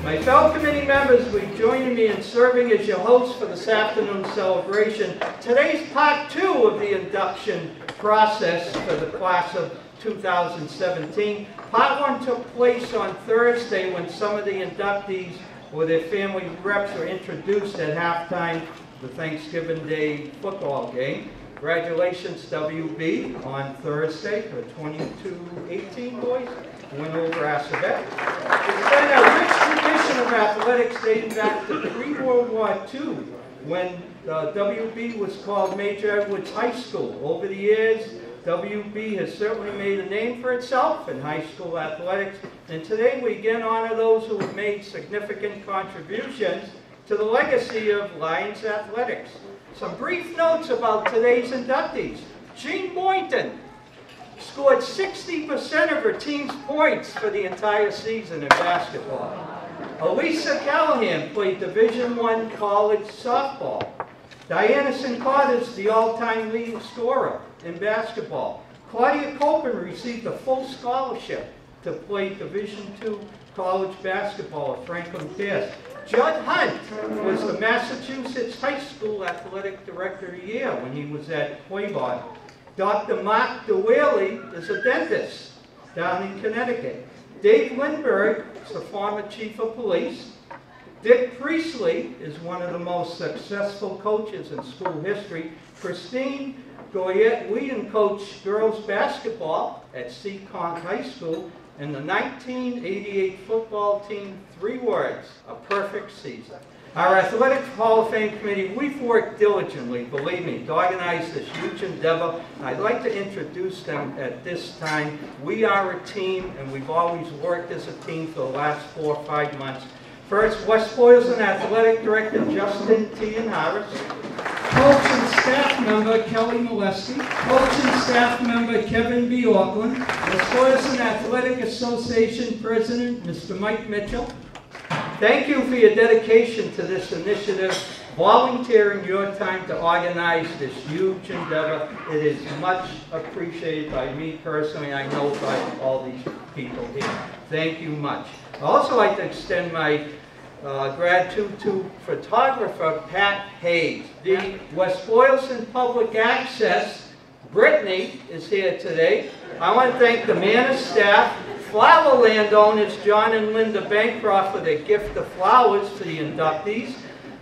My fellow committee members, will you join me in serving as your host for this afternoon's celebration. Today's part 2 of the induction process for the class of 2017. Part 1 took place on Thursday when some of the inductees or their family reps were introduced at halftime of the Thanksgiving Day football game. Congratulations, WB, on Thursday for 22-18 boys. Win over Assabet. It's been a rich tradition of athletics dating back to pre-World War II when WB was called Major Edwards High School. Over the years, WB has certainly made a name for itself in high school athletics, and today we again honor those who have made significant contributions to the legacy of Lions athletics. Some brief notes about today's inductees. Jean Boynton scored 60% of her team's points for the entire season in basketball. ALISA Callahan played Division I college softball. Diana CINCOTTA is the all-time leading scorer in basketball. Claudia Copeland received a full scholarship to play Division II college basketball at Franklin Pierce. Judd was the Massachusetts High School Athletic Director of the Year when he was at Quabog. Dr. Mark DeWhaley is a dentist down in Connecticut. Dave Lindberg is the former chief of police. Dick Priestley is one of the most successful coaches in school history. Christine Goyette WEEDON coached girls basketball at CINCOTTA High School. And the 1988 football team, 3 words, a perfect season. Our Athletic Hall of Fame Committee, we've worked diligently, believe me, to organize this huge endeavor. I'd like to introduce them at this time. We are a team, and we've always worked as a team for the last 4 or 5 months. First, West Boylston Athletic Director Justin T. Harris. Coach and staff member Kelly Molesky. Coach and staff member Kevin B. Auckland. West Boylston Athletic Association President Mr. Mike Mitchell. Thank you for your dedication to this initiative, volunteering your time to organize this huge endeavor. It is much appreciated by me personally, I know by all these people here. Thank you much. I'd also like to extend my gratitude to photographer Pat Hayes. The West Boylston Public Access, Brittany, is here today. I want to thank the Manor staff, flower landowners John and Linda Bancroft for their gift of flowers for the inductees,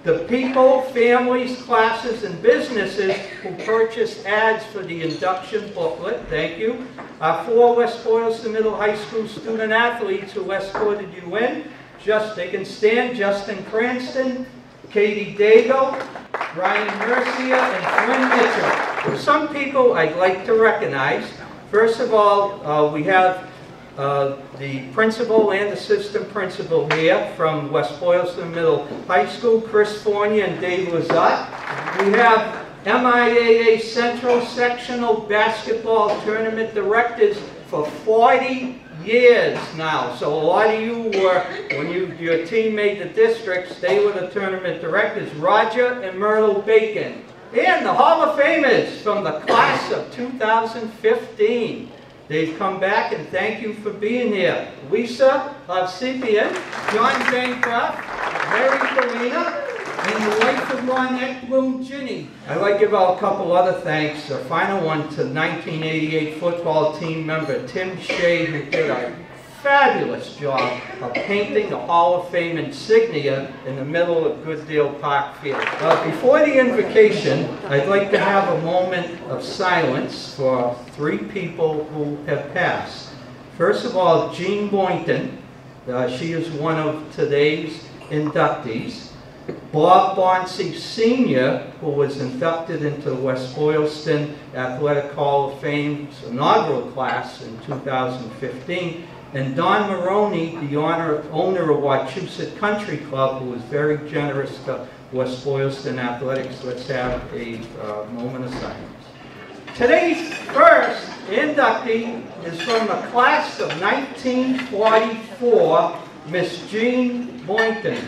the people, families, classes, and businesses who purchased ads for the induction booklet. Thank you. Our 4 West Boylston Middle High School student athletes who escorted you in. They can stand: Justin Cranston, Katie Dago, Ryan Mercia, and Flynn Mitchell. Some people I'd like to recognize. First of all, we have the principal and assistant principal here from West Boylston Middle High School, Chris Fournier and Dave Lazat. We have MIAA Central Sectional Basketball Tournament Directors for 40 years now. So a lot of you were, when your team made the districts, they were the tournament directors, Roger and Myrtle Bacon. And the Hall of Famers from the class of 2015. They've come back, and thank you for being here. Lisa Hovsepian, John Bancroft, Mary Galena, and the wife of Ron Ekblom, Ginny. I'd like to give out a couple other thanks. A final one to 1988 football team member Tim Shea, who did a fabulous job of painting the Hall of Fame insignia in the middle of Goodale Park Field. Before the invocation, I'd like to have a moment of silence for 3 people who have passed. First of all, Jean Boynton. She is one of today's inductees. Bob Bonsi Sr., who was inducted into the West Boylston Athletic Hall of Fame's inaugural class in 2015. And Don Maroney, the owner of Wachusett Country Club, who was very generous to West Boylston Athletics. Let's have a moment of silence. Today's first inductee is from the class of 1944, Miss Jean Boynton.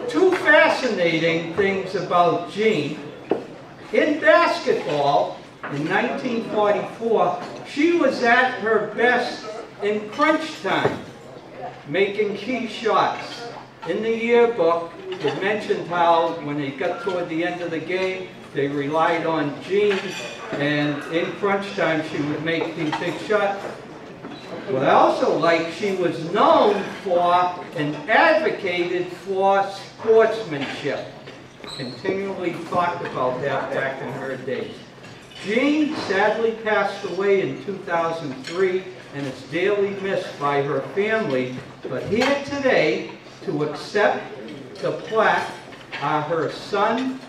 2 fascinating things about Jean. In basketball, in 1944, she was at her best in crunch time, making key shots. in the yearbook, it mentioned how when they got toward the end of the game, they relied on Jean, and in crunch time she would make these big shots. What I also like, she was known for and advocated for sportsmanship. Continually talked about that back in her days. Jean sadly passed away in 2003 and is dearly missed by her family, but here today to accept the plaque are her son,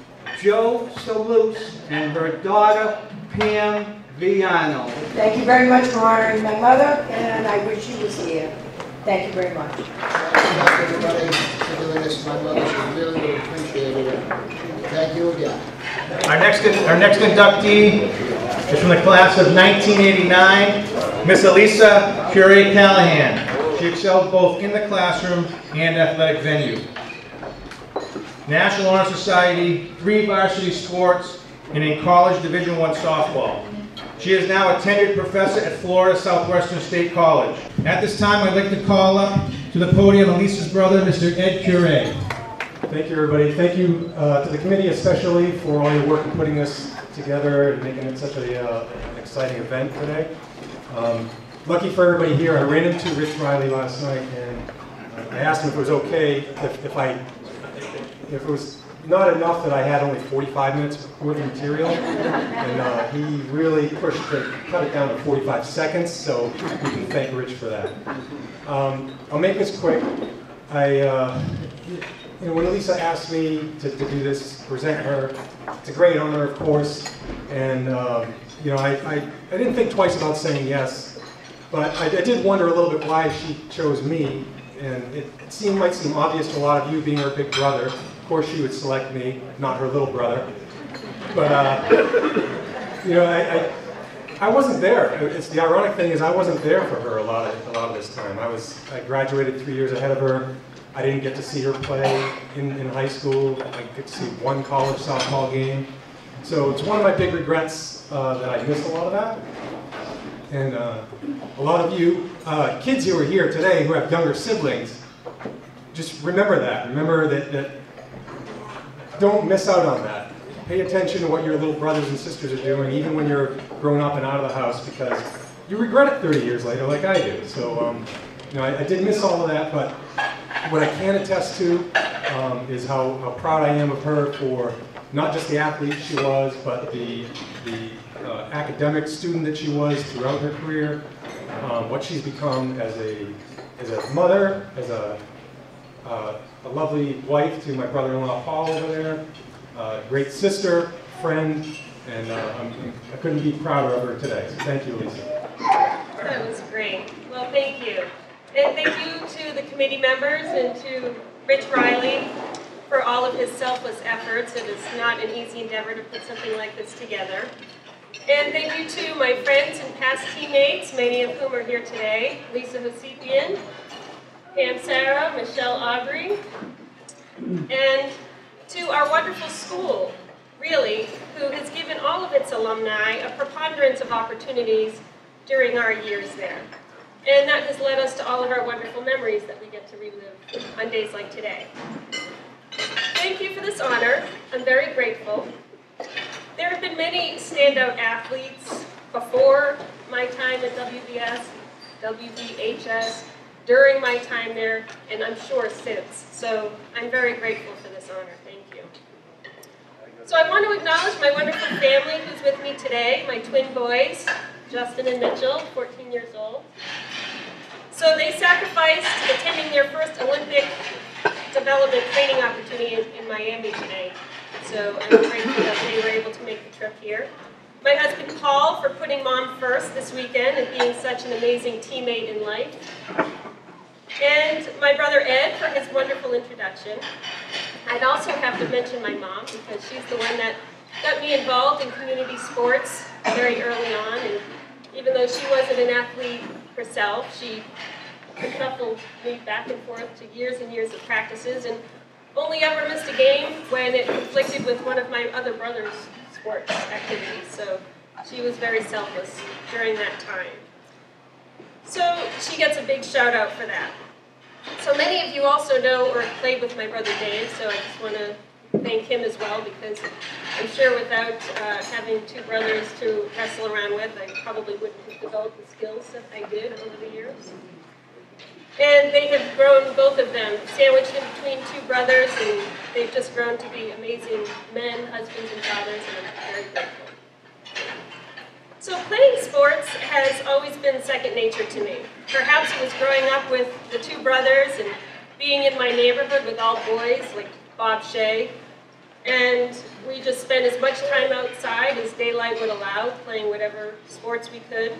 Joe Salus, and her daughter, Pam Viano. Thank you very much for honoring my mother, and I wish she was here. Thank you very much. Thank you, everybody, for doing this. My mother, she really, really appreciated it. Thank you again. Our next inductee is from the class of 1989, Miss ALISA Callahan. She excelled both in the classroom and athletic venue. National Honor Society, 3 varsity sports, and in college Division I softball. She is now a tenured professor at Florida Southwestern State College. At this time, I'd like to call up to the podium Elisa's brother, Mr. Ed Curie. Thank you, everybody. Thank you to the committee especially for all your work in putting this together and making it such an exciting event today. Lucky for everybody here, I ran into Rich Riley last night and I asked him if it was okay if it was not enough that I had only 45 minutes worth of material, and he really pushed to cut it down to 45 seconds, so we can thank Rich for that. I'll make this quick. When Elisa asked me to do this, present her, it's a great honor, of course, and I didn't think twice about saying yes, but I did wonder a little bit why she chose me, and it might seem obvious to a lot of you being her big brother. Of course she would select me, not her little brother, but I wasn't there. It's the ironic thing is I wasn't there for her a lot of this time. I graduated 3 years ahead of her. I didn't get to see her play in high school. I get to see one college softball game. So it's one of my big regrets that I missed a lot of that. And a lot of you kids who are here today who have younger siblings, just remember that. Remember that don't miss out on that. Pay attention to what your little brothers and sisters are doing, even when you're grown up and out of the house, because you regret it 30 years later like I do. So I did miss all of that, but what I can attest to is how proud I am of her for not just the athlete she was, but the academic student that she was throughout her career, what she's become as a mother, as a lovely wife to my brother-in-law Paul over there, great sister, friend, and I couldn't be prouder of her today. So thank you, Lisa. That was great. Well, thank you. And thank you to the committee members and to Rich Riley for all of his selfless efforts. It is not an easy endeavor to put something like this together. And thank you to my friends and past teammates, many of whom are here today, Lisa Hosepian, Pam Sarah, Michelle Aubrey, and to our wonderful school, really, who has given all of its alumni a preponderance of opportunities during our years there. And that has led us to all of our wonderful memories that we get to relive on days like today. Thank you for this honor. I'm very grateful. There have been many standout athletes before my time at WVS, WVHS, during my time there, and I'm sure since. So I'm very grateful for this honor. Thank you. So I want to acknowledge my wonderful family who's with me today, my twin boys, Justin and Mitchell, 14 years old. So they sacrificed attending their first Olympic development training opportunity in Miami today. So I'm grateful that they were able to make the trip here. My husband Paul for putting Mom first this weekend and being such an amazing teammate in life. And my brother Ed for his wonderful introduction. I'd also have to mention my mom because she's the one that got me involved in community sports very early on. And even though she wasn't an athlete herself, she shuffled me back and forth to years and years of practices and only ever missed a game when it conflicted with one of my other brother's sports activities. So she was very selfless during that time. So she gets a big shout out for that. So many of you also know or played with my brother Dave, so I just want to thank him as well, because I'm sure without having two brothers to wrestle around with, I probably wouldn't have developed the skills that I did over the years. And they have grown, both of them, sandwiched in between two brothers, and they've just grown to be amazing men, husbands, and fathers, and I'm very grateful. So playing sports has always been second nature to me. Perhaps it was growing up with the two brothers and being in my neighborhood with all boys, like Bob Shea, and we just spent as much time outside as daylight would allow, playing whatever sports we could.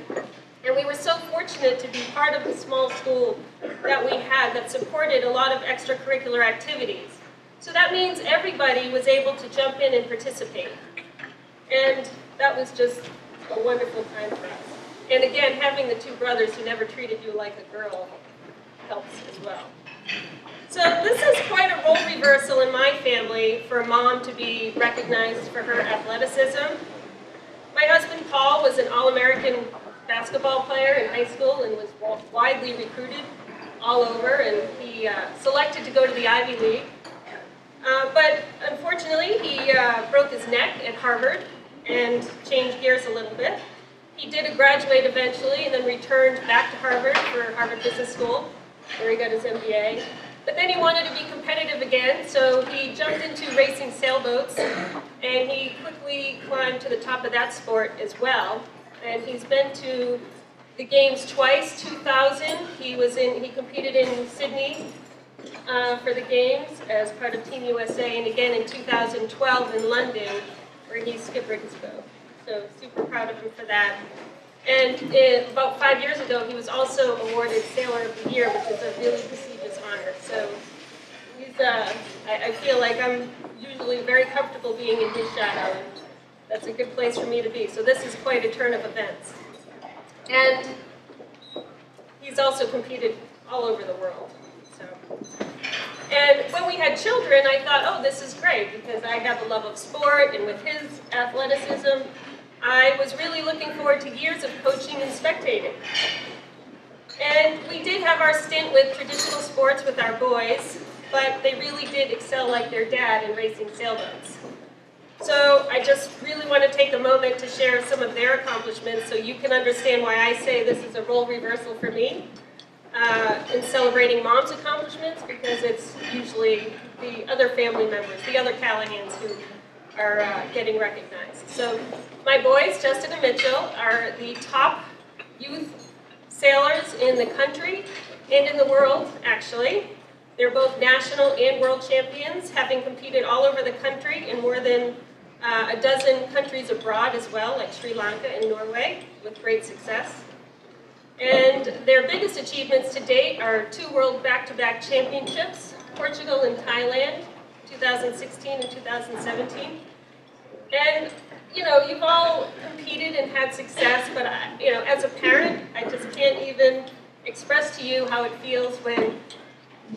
And we were so fortunate to be part of the small school that we had that supported a lot of extracurricular activities. So that means everybody was able to jump in and participate. And that was just a wonderful time for us. And again, having the two brothers who never treated you like a girl helps as well. So this is quite a role reversal in my family for Mom to be recognized for her athleticism. My husband Paul was an All-American basketball player in high school and was widely recruited all over, and he selected to go to the Ivy League. But unfortunately, he broke his neck at Harvard and changed gears a little bit. He did graduate eventually and then returned back to Harvard for Harvard Business School, where he got his MBA. But then he wanted to be competitive again, so he jumped into racing sailboats, and he quickly climbed to the top of that sport as well. And he's been to the games twice. 2000, he competed in Sydney for the games as part of Team USA, and again in 2012 in London, where he skip-rigged his boat. So super proud of him for that. And about 5 years ago, he was also awarded Sailor of the Year, which is a really prestigious honor. So he's, I feel like I'm usually very comfortable being in his shadow, and that's a good place for me to be. So this is quite a turn of events. And he's also competed all over the world. And when we had children, I thought, oh, this is great, because I have a love of sport, and with his athleticism, I was really looking forward to years of coaching and spectating. And we did have our stint with traditional sports with our boys, but they really did excel like their dad in racing sailboats. So I just really want to take a moment to share some of their accomplishments so you can understand why I say this is a role reversal for me in celebrating Mom's accomplishments, because it's usually the other family members, the other Callahans, who are getting recognized. So my boys, Justin and Mitchell, are the top youth sailors in the country and in the world, actually. They're both national and world champions, having competed all over the country in more than a dozen countries abroad as well, like Sri Lanka and Norway, with great success. And their biggest achievements to date are 2 world back-to-back championships, Portugal and Thailand, 2016 and 2017. And, you know, you've all competed and had success, but, you know, as a parent, I just can't even express to you how it feels when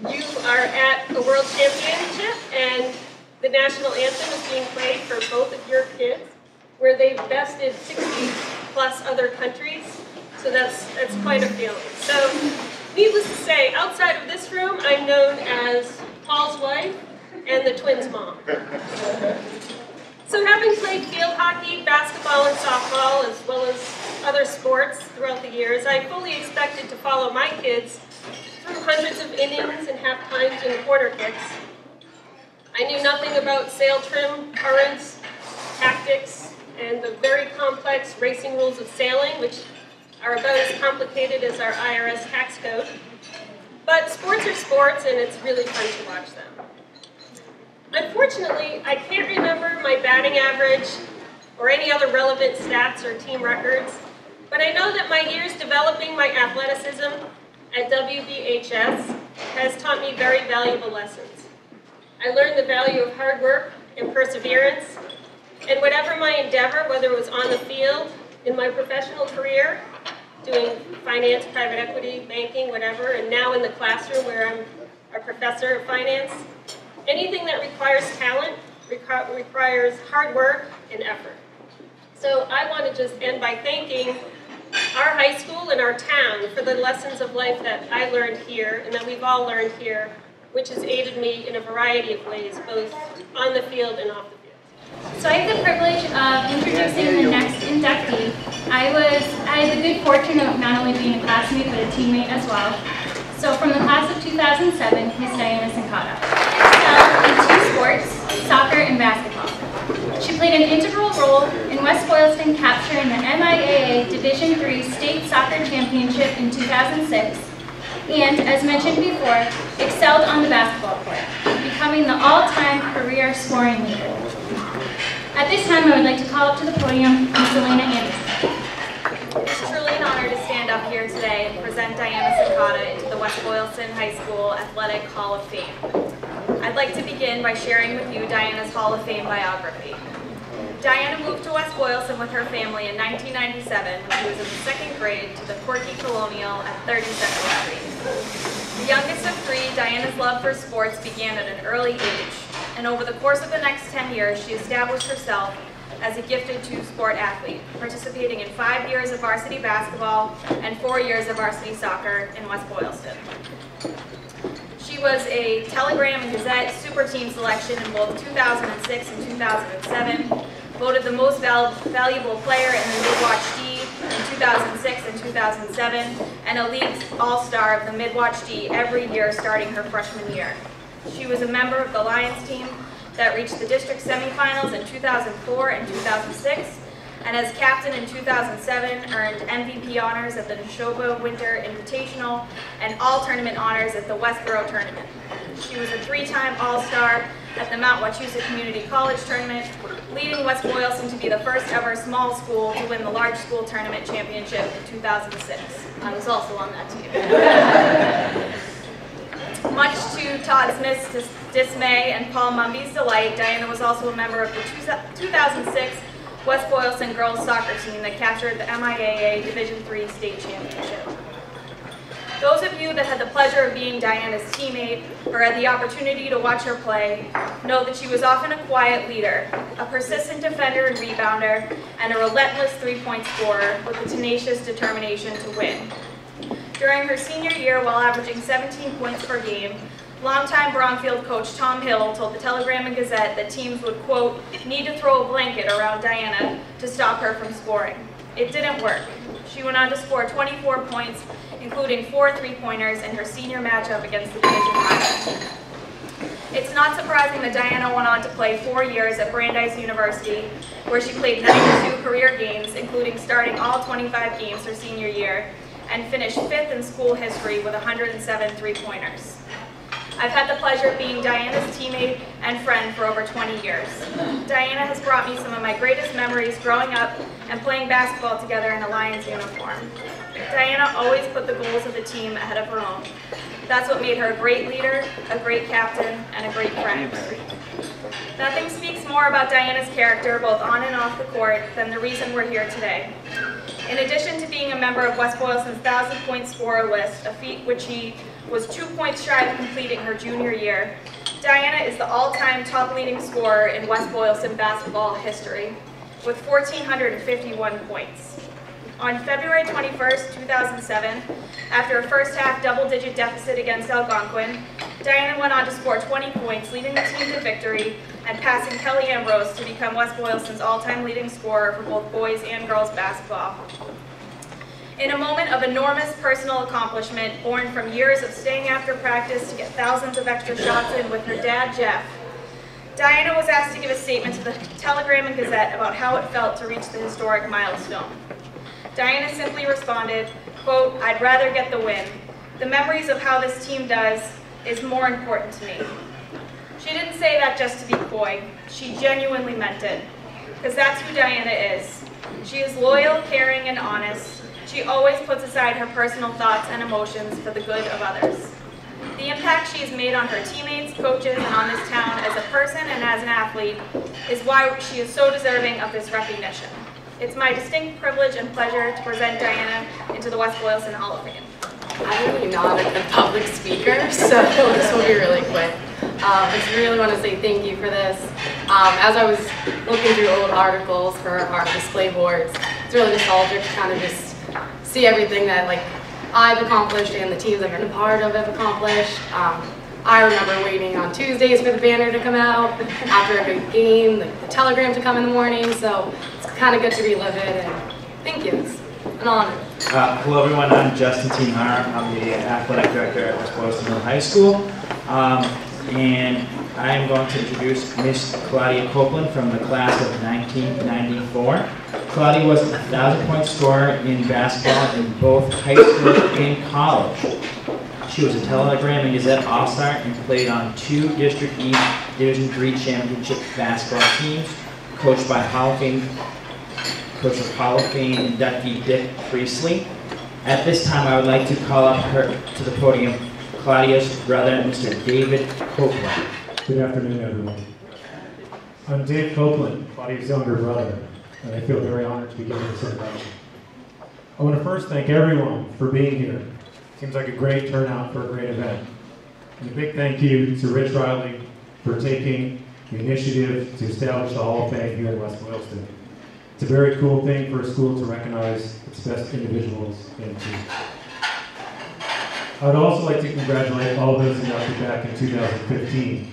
you are at a world championship and the national anthem is being played for both of your kids, where they've bested 60 plus other countries. So that's quite a feeling. So needless to say, outside of this room, I'm known as Paul's wife and the twins' mom. So having played field hockey, basketball, and softball, as well as other sports throughout the years, I fully expected to follow my kids through hundreds of innings and half times and quarter kicks. I knew nothing about sail trim, currents, tactics, and the very complex racing rules of sailing, which are about as complicated as our IRS tax code. But sports are sports, and it's really fun to watch them. Unfortunately, I can't remember my batting average or any other relevant stats or team records, but I know that my years developing my athleticism at WBHS has taught me very valuable lessons. I learned the value of hard work and perseverance, and whatever my endeavor, whether it was on the field, in my professional career, doing finance, private equity, banking, whatever, and now in the classroom where I'm a professor of finance, anything that requires talent requires hard work and effort. So I want to just end by thanking our high school and our town for the lessons of life that I learned here and that we've all learned here, which has aided me in a variety of ways, both on the field and off the field. So I have the privilege of introducing the next inductee. I had the good fortune of not only being a classmate but a teammate as well. So from the class of 2007, Miss Diana CINCOTTA. She excelled in 2 sports, soccer and basketball. She played an integral role in West Boylston capturing the MIAA Division III State Soccer Championship in 2006, and, as mentioned before, excelled on the basketball court, becoming the all-time career scoring leader. At this time, I would like to call up to the podium Ms. Elena Anderson. It's truly an honor to stand up here today and present Diana CINCOTTA into the West Boylston High School Athletic Hall of Fame. I'd like to begin by sharing with you Diana's Hall of Fame biography. Diana moved to West Boylston with her family in 1997 when she was in the 2nd grade to the quirky Colonial at 30 Central Street. The youngest of 3, Diana's love for sports began at an early age, and over the course of the next 10 years, she established herself as a gifted 2-sport athlete, participating in 5 years of varsity basketball and 4 years of varsity soccer in West Boylston. She was a Telegram and Gazette Super Team selection in both 2006 and 2007, voted the most valuable player in the Midwatch D in 2006 and 2007, and a league all-star of the Midwatch D every year starting her freshman year. She was a member of the Lions team that reached the district semifinals in 2004 and 2006, and as captain in 2007 earned MVP honors at the Neshoba Winter Invitational and all-tournament honors at the Westboro Tournament. She was a 3-time All-Star at the Mount Wachusett Community College Tournament, leading West Boylston to be the first ever small school to win the large school tournament championship in 2006. I was also on that team. Much to Todd Smith's dismay and Paul Mumby's delight, Diana was also a member of the 2006 West Boylston girls soccer team that captured the MIAA Division III state championship. Those of you that had the pleasure of being Diana's teammate or had the opportunity to watch her play know that she was often a quiet leader, a persistent defender and rebounder, and a relentless 3-point scorer with a tenacious determination to win. During her senior year, while averaging 17 points per game, longtime Bromfield coach Tom Hill told the Telegram and Gazette that teams would, quote, need to throw a blanket around Diana to stop her from scoring. It didn't work. She went on to score 24 points, including 4 3-pointers in her senior matchup against the division rival. It's not surprising that Diana went on to play 4 years at Brandeis University, where she played 92 career games, including starting all 25 games her senior year, and finished 5th in school history with 107 3-pointers. I've had the pleasure of being Diana's teammate and friend for over 20 years. Diana has brought me some of my greatest memories growing up and playing basketball together in a Lions uniform. Diana always put the goals of the team ahead of her own. That's what made her a great leader, a great captain, and a great friend. Nothing speaks more about Diana's character, both on and off the court, than the reason we're here today. In addition to being a member of West Boylston's 1,000-point scorer list, a feat which she was 2 points shy of completing her junior year, Diana is the all-time top leading scorer in West Boylston basketball history, with 1,451 points. On February 21st, 2007, after a first-half double-digit deficit against Algonquin, Diana went on to score 20 points, leading the team to victory and passing Kelly Ambrose to become West Boylston's all-time leading scorer for both boys and girls basketball. In a moment of enormous personal accomplishment, born from years of staying after practice to get thousands of extra shots in with her dad, Jeff, Diana was asked to give a statement to the Telegram and Gazette about how it felt to reach the historic milestone. Diana simply responded, quote, "I'd rather get the win. The memories of how this team does is more important to me." She didn't say that just to be coy. She genuinely meant it, because that's who Diana is. She is loyal, caring, and honest. She always puts aside her personal thoughts and emotions for the good of others. The impact she has made on her teammates, coaches, and on this town as a person and as an athlete is why she is so deserving of this recognition. It's my distinct privilege and pleasure to present Diana into the West Boylston Hall of Fame. I'm really not a good public speaker, so this will be really quick. I just really want to say thank you for this. As I was looking through old articles for our display boards, it's really nostalgic to kind of just see everything that like I've accomplished and the teams I've been a part of have accomplished. I remember waiting on Tuesdays for the banner to come out after every game, the telegram to come in the morning, so it's kind of good to relive it, and thank you, it's an honor. Hello everyone, I'm Justin T. Meyer. I'm the athletic director at West Boylston Middle High School, and I am going to introduce Miss Claudia Copeland from the class of 1994. Claudia was a 1,000-point scorer in basketball in both high school and college. She was a Telegram and Gazette All-Star and played on 2 District East Division III championship basketball teams, coached by Hall of Fame inductee Dick Priestley. At this time, I would like to call up her to the podium, Claudia's brother, Mr. David Copeland. Good afternoon, everyone. I'm Dave Copeland, Claudia's younger brother, and I feel very honored to be giving this introduction. I want to first thank everyone for being here. Seems like a great turnout for a great event. And a big thank you to Rich Riley for taking the initiative to establish the Hall of Fame here in West Boylston. It's a very cool thing for a school to recognize its best individuals and teams. I would also like to congratulate all those inducted back in 2015,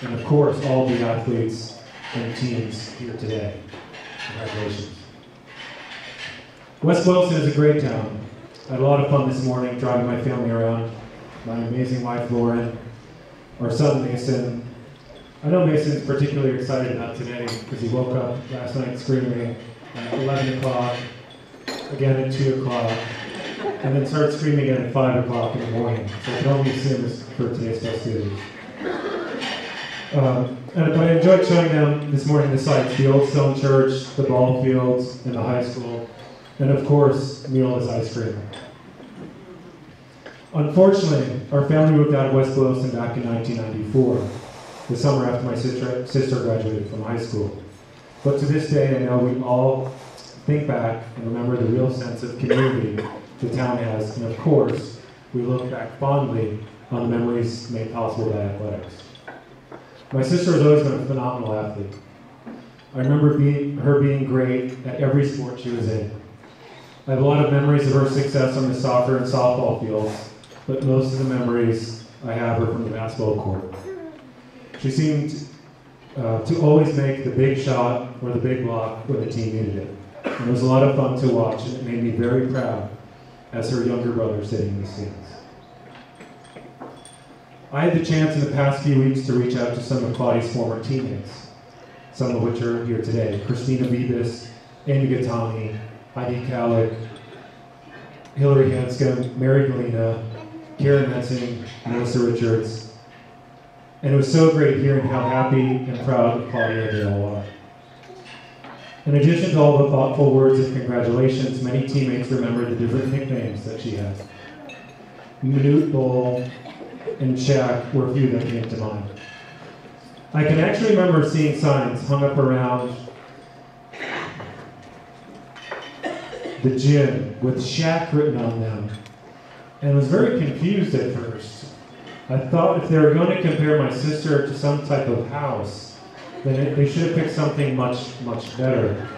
and of course all the athletes and teams here today. Congratulations. West Boylston is a great town. I had a lot of fun this morning driving my family around. My amazing wife Lauren, our son Mason. I know Mason's particularly excited about today because he woke up last night screaming at 11 o'clock, again at 2 o'clock, and then started screaming again at 5 o'clock in the morning. So I can only assume it's for today's festivities. But I enjoyed showing them this morning the sights, the old stone church, the ball fields, and the high school, and of course, Miola's ice cream. Unfortunately, our family moved out of West Boylston back in 1994, the summer after my sister graduated from high school. But to this day, I know we all think back and remember the real sense of community the town has, and of course, we look back fondly on the memories made possible by athletics. My sister has always been a phenomenal athlete. I remember her being great at every sport she was in. I have a lot of memories of her success on the soccer and softball fields, but most of the memories I have are from the basketball court. She seemed to always make the big shot or the big block when the team needed it. And it was a lot of fun to watch, and it made me very proud as her younger brother sitting in the stands. I had the chance in the past few weeks to reach out to some of Claudia's former teammates, some of which are here today. Christina Bibas, Amy Gattani, Heidi Kallick, Hillary Hanscom, Mary Galena, Karen Mensing, Melissa Richards. And it was so great hearing how happy and proud of Claudia they all are. In addition to all the thoughtful words of congratulations, many teammates remembered the different nicknames that she had. Minute Bowl and Shaq were a few that came to mind. I can actually remember seeing signs hung up around the gym with Shaq written on them, and was very confused at first. I thought if they were going to compare my sister to some type of house, then they should have picked something much, much better,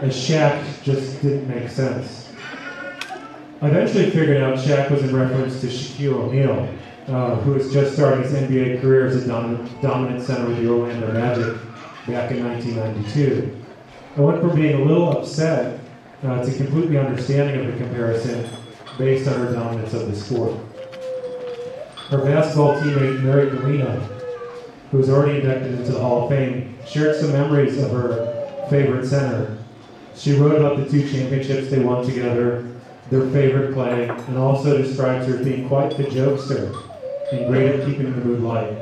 as Shaq just didn't make sense. I eventually figured out Shaq was in reference to Shaquille O'Neal, who was just starting his NBA career as a dominant center with the Orlando Magic back in 1992. I went from being a little upset to completely understanding of the comparison based on her dominance of the sport. Her basketball teammate, Mary Galena, who was already inducted into the Hall of Fame, shared some memories of her favorite center. She wrote about the 2 championships they won together, their favorite play, and also describes her as being quite the jokester and great at keeping the mood light.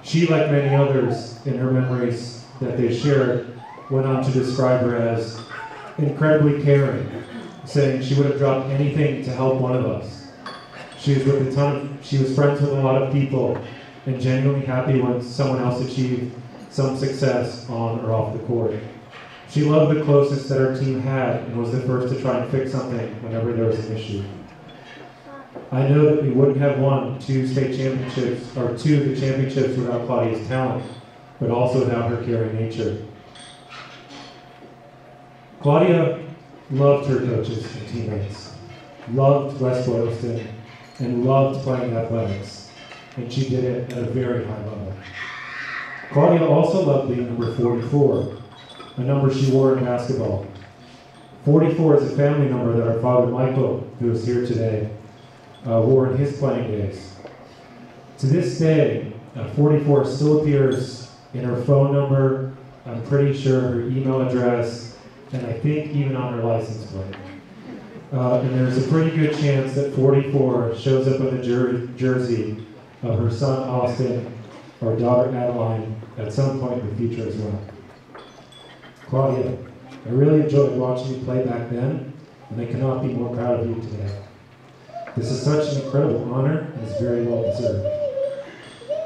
She, like many others in her memories that they shared, went on to describe her as incredibly caring, saying she would have dropped anything to help one of us. She was friends with a lot of people and genuinely happy when someone else achieved some success on or off the court. She loved the closest that her team had and was the first to try and fix something whenever there was an issue. I know that we wouldn't have won 2 state championships, or 2 of the championships without Claudia's talent, but also without her caring nature. Claudia loved her coaches and teammates. loved West Boylston, and loved playing athletics, and she did it at a very high level. Claudia also loved being number 44, a number she wore in basketball. 44 is a family number that our father Michael, who is here today, wore in his playing days. To this day, 44 still appears in her phone number, I'm pretty sure her email address, and I think even on her license plate. And there's a pretty good chance that 44 shows up on the jersey of her son Austin or daughter Adeline at some point in the future as well. Claudia, I really enjoyed watching you play back then, and I cannot be more proud of you today. This is such an incredible honor and is very well deserved.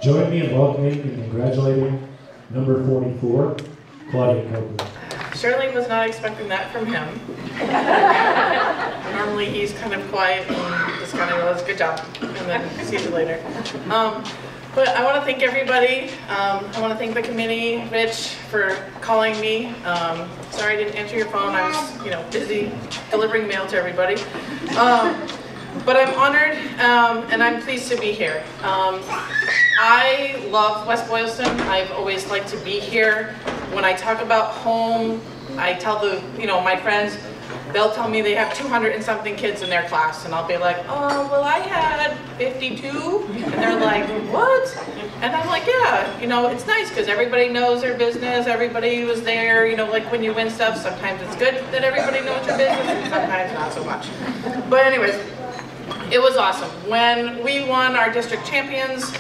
Join me in welcoming and congratulating number 44, Claudia Copeland. Certainly was not expecting that from him. Normally he's kind of quiet and just kind of goes, good job, and then see you later. But I want to thank everybody. I want to thank the committee, Rich, for calling me. Sorry I didn't answer your phone. I was, busy delivering mail to everybody. But I'm honored and I'm pleased to be here. I love West Boylston. I've always liked to be here. When I talk about home, I tell my friends, they'll tell me they have 200 and something kids in their class, and I'll be like, oh, well, I had 52, and they're like, what? And I'm like, yeah, it's nice because everybody knows their business, everybody was there, like when you win stuff, sometimes it's good that everybody knows your business, and sometimes not so much. But anyways, it was awesome. When we won our district champions,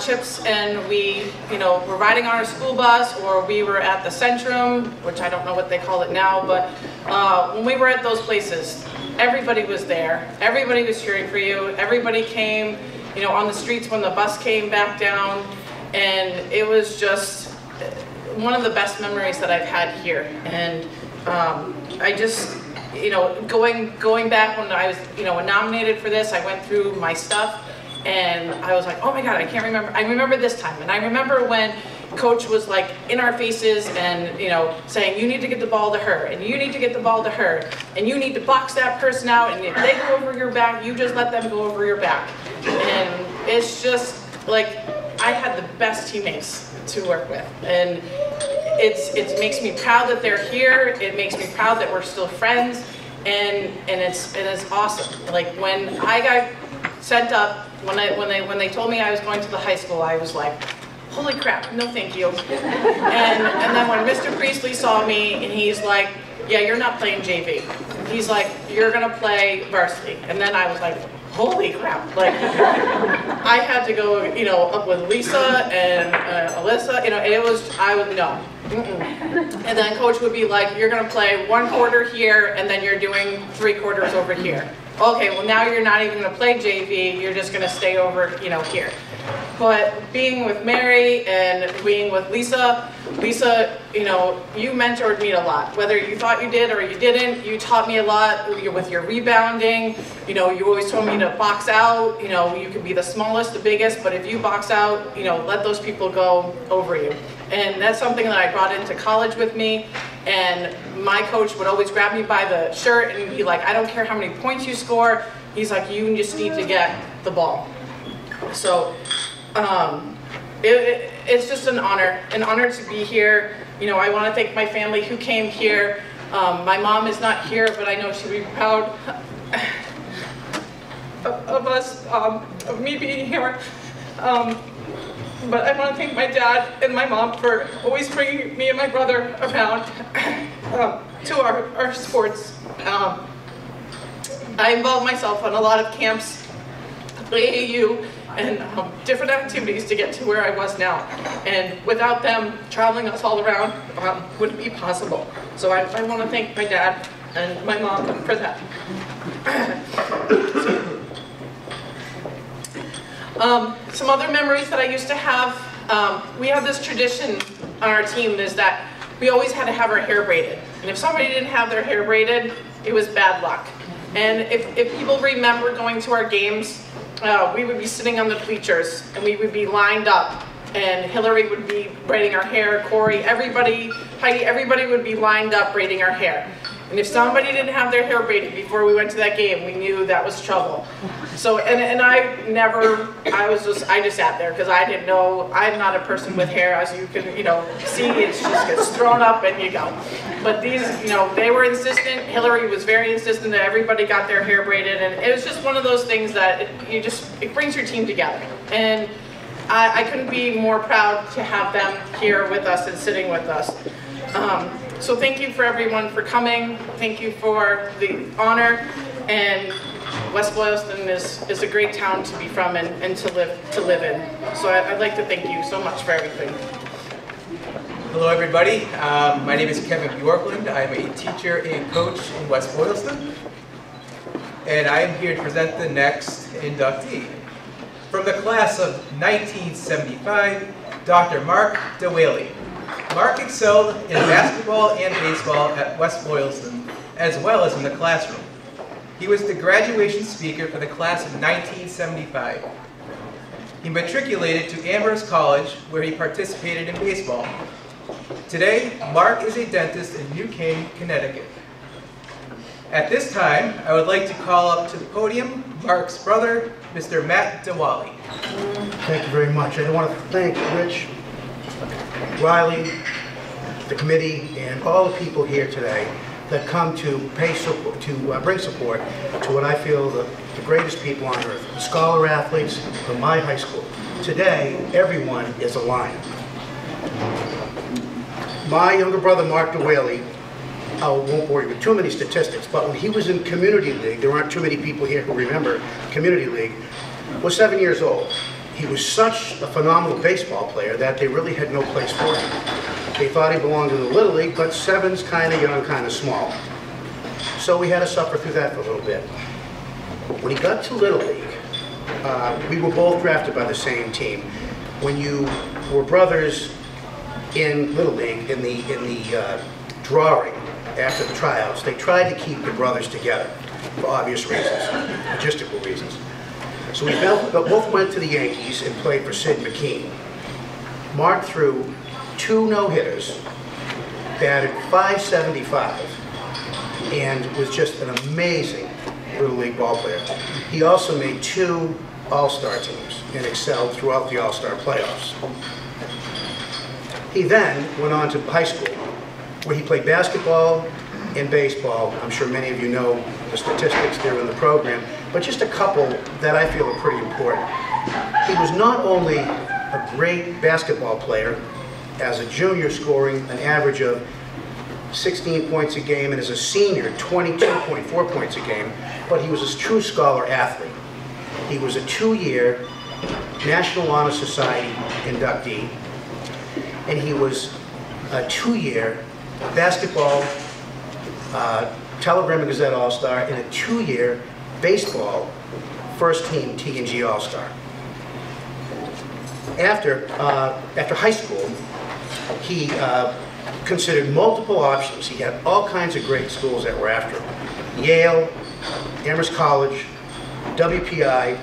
chips, and we, were riding on our school bus, or we were at the Centrum, which I don't know what they call it now, but when we were at those places, everybody was there. Everybody was cheering for you. Everybody came, on the streets when the bus came back down, and it was just one of the best memories that I've had here. And I just, going back when I was, nominated for this, I went through my stuff. And I was like, oh my God, I can't remember. I remember this time. And I remember when Coach was like in our faces and, saying, you need to get the ball to her, and you need to get the ball to her, and you need to box that person out, and if they go over your back, you just let them go over your back. And it's just like, I had the best teammates to work with. And it makes me proud that they're here. It makes me proud that we're still friends. And it's awesome. Like when I got sent up, when they told me I was going to the high school, I was like, holy crap, no thank you. And then when Mr. Priestley saw me, and he's like, yeah, you're not playing JV. He's like, you're gonna play varsity. And then I was like, holy crap. Like, I had to go, up with Lisa and ALISA, no. And then Coach would be like, you're gonna play 1 quarter here, and then you're doing 3 quarters over here. Okay, well now you're not even gonna play JV, you're just gonna stay over, here. But being with Mary and being with Lisa, you mentored me a lot. Whether you thought you did or you didn't, you taught me a lot with your rebounding. You always told me to box out. You could be the smallest, the biggest, but if you box out, let those people go over you. And that's something that I brought into college with me. And my coach would always grab me by the shirt and be like, I don't care how many points you score. He's like, you just need to get the ball. So it's just an honor to be here. I want to thank my family who came here. My mom is not here, but I know she'd be proud of us, of me being here. But I want to thank my dad and my mom for always bringing me and my brother around to our sports. I involved myself in a lot of camps, AAU, and different activities to get to where I was now. And without them traveling us all around, wouldn't be possible. So I want to thank my dad and my mom for that. Some other memories that I used to have, we have this tradition on our team is that we always had to have our hair braided. And if somebody didn't have their hair braided, it was bad luck. And if people remember going to our games, we would be sitting on the bleachers and we would be lined up, and Hillary would be braiding our hair, Corey, everybody, Heidi, everybody would be lined up braiding our hair. And if somebody didn't have their hair braided before we went to that game, we knew that was trouble. So, and I just sat there because I didn't know, I'm not a person with hair, as you can, see, it just gets thrown up and you go. But these, they were insistent. Hillary was very insistent that everybody got their hair braided, and it was just one of those things that it brings your team together. And I couldn't be more proud to have them here with us and sitting with us. So thank you for everyone for coming. Thank you for the honor. And West Boylston is a great town to be from and to live in. So I'd like to thank you so much for everything. Hello everybody, my name is Kevin Bjorkland. I'm a teacher and coach in West Boylston. And I am here to present the next inductee. From the class of 1975, Dr. Mark DeWhaley. Mark excelled in basketball and baseball at West Boylston, as well as in the classroom. He was the graduation speaker for the class of 1975. He matriculated to Amherst College, where he participated in baseball. Today, Mark is a dentist in New Canaan, Connecticut. At this time, I would like to call up to the podium Mark's brother, Mr. Matt DeWhaley. Thank you very much. I want to thank Rich, Riley, the committee, and all the people here today that come to bring support to what I feel the greatest people on earth, the scholar athletes from my high school. Today, everyone is a lion. My younger brother, Mark DeWhaley, I won't bore you with too many statistics, but when he was in Community League, there aren't too many people here who remember Community League, was 7 years old. He was such a phenomenal baseball player that they really had no place for him. They thought he belonged in the Little League, but 7's kind of young, kind of small. So we had to suffer through that for a little bit. When he got to Little League, we were both drafted by the same team. When you were brothers in Little League, in the drawing after the tryouts, they tried to keep the brothers together for obvious reasons, logistical reasons. So we both went to the Yankees and played for Sid McKean. Mark threw 2 no-hitters, batted .575, and was just an amazing Little League ball player. He also made 2 All-Star teams and excelled throughout the All-Star playoffs. He then went on to high school, where he played basketball and baseball. I'm sure many of you know the statistics there in the program, but just a couple that I feel are pretty important. He was not only a great basketball player, as a junior scoring an average of 16 points a game, and as a senior 22.4 points a game, but he was a true scholar athlete. He was a 2-year National Honor Society inductee, and he was a 2-year basketball Telegram and Gazette All-Star, and a 2-year baseball first-team T&G All-Star. After high school, he considered multiple options. He had all kinds of great schools that were after him. Yale, Amherst College, WPI,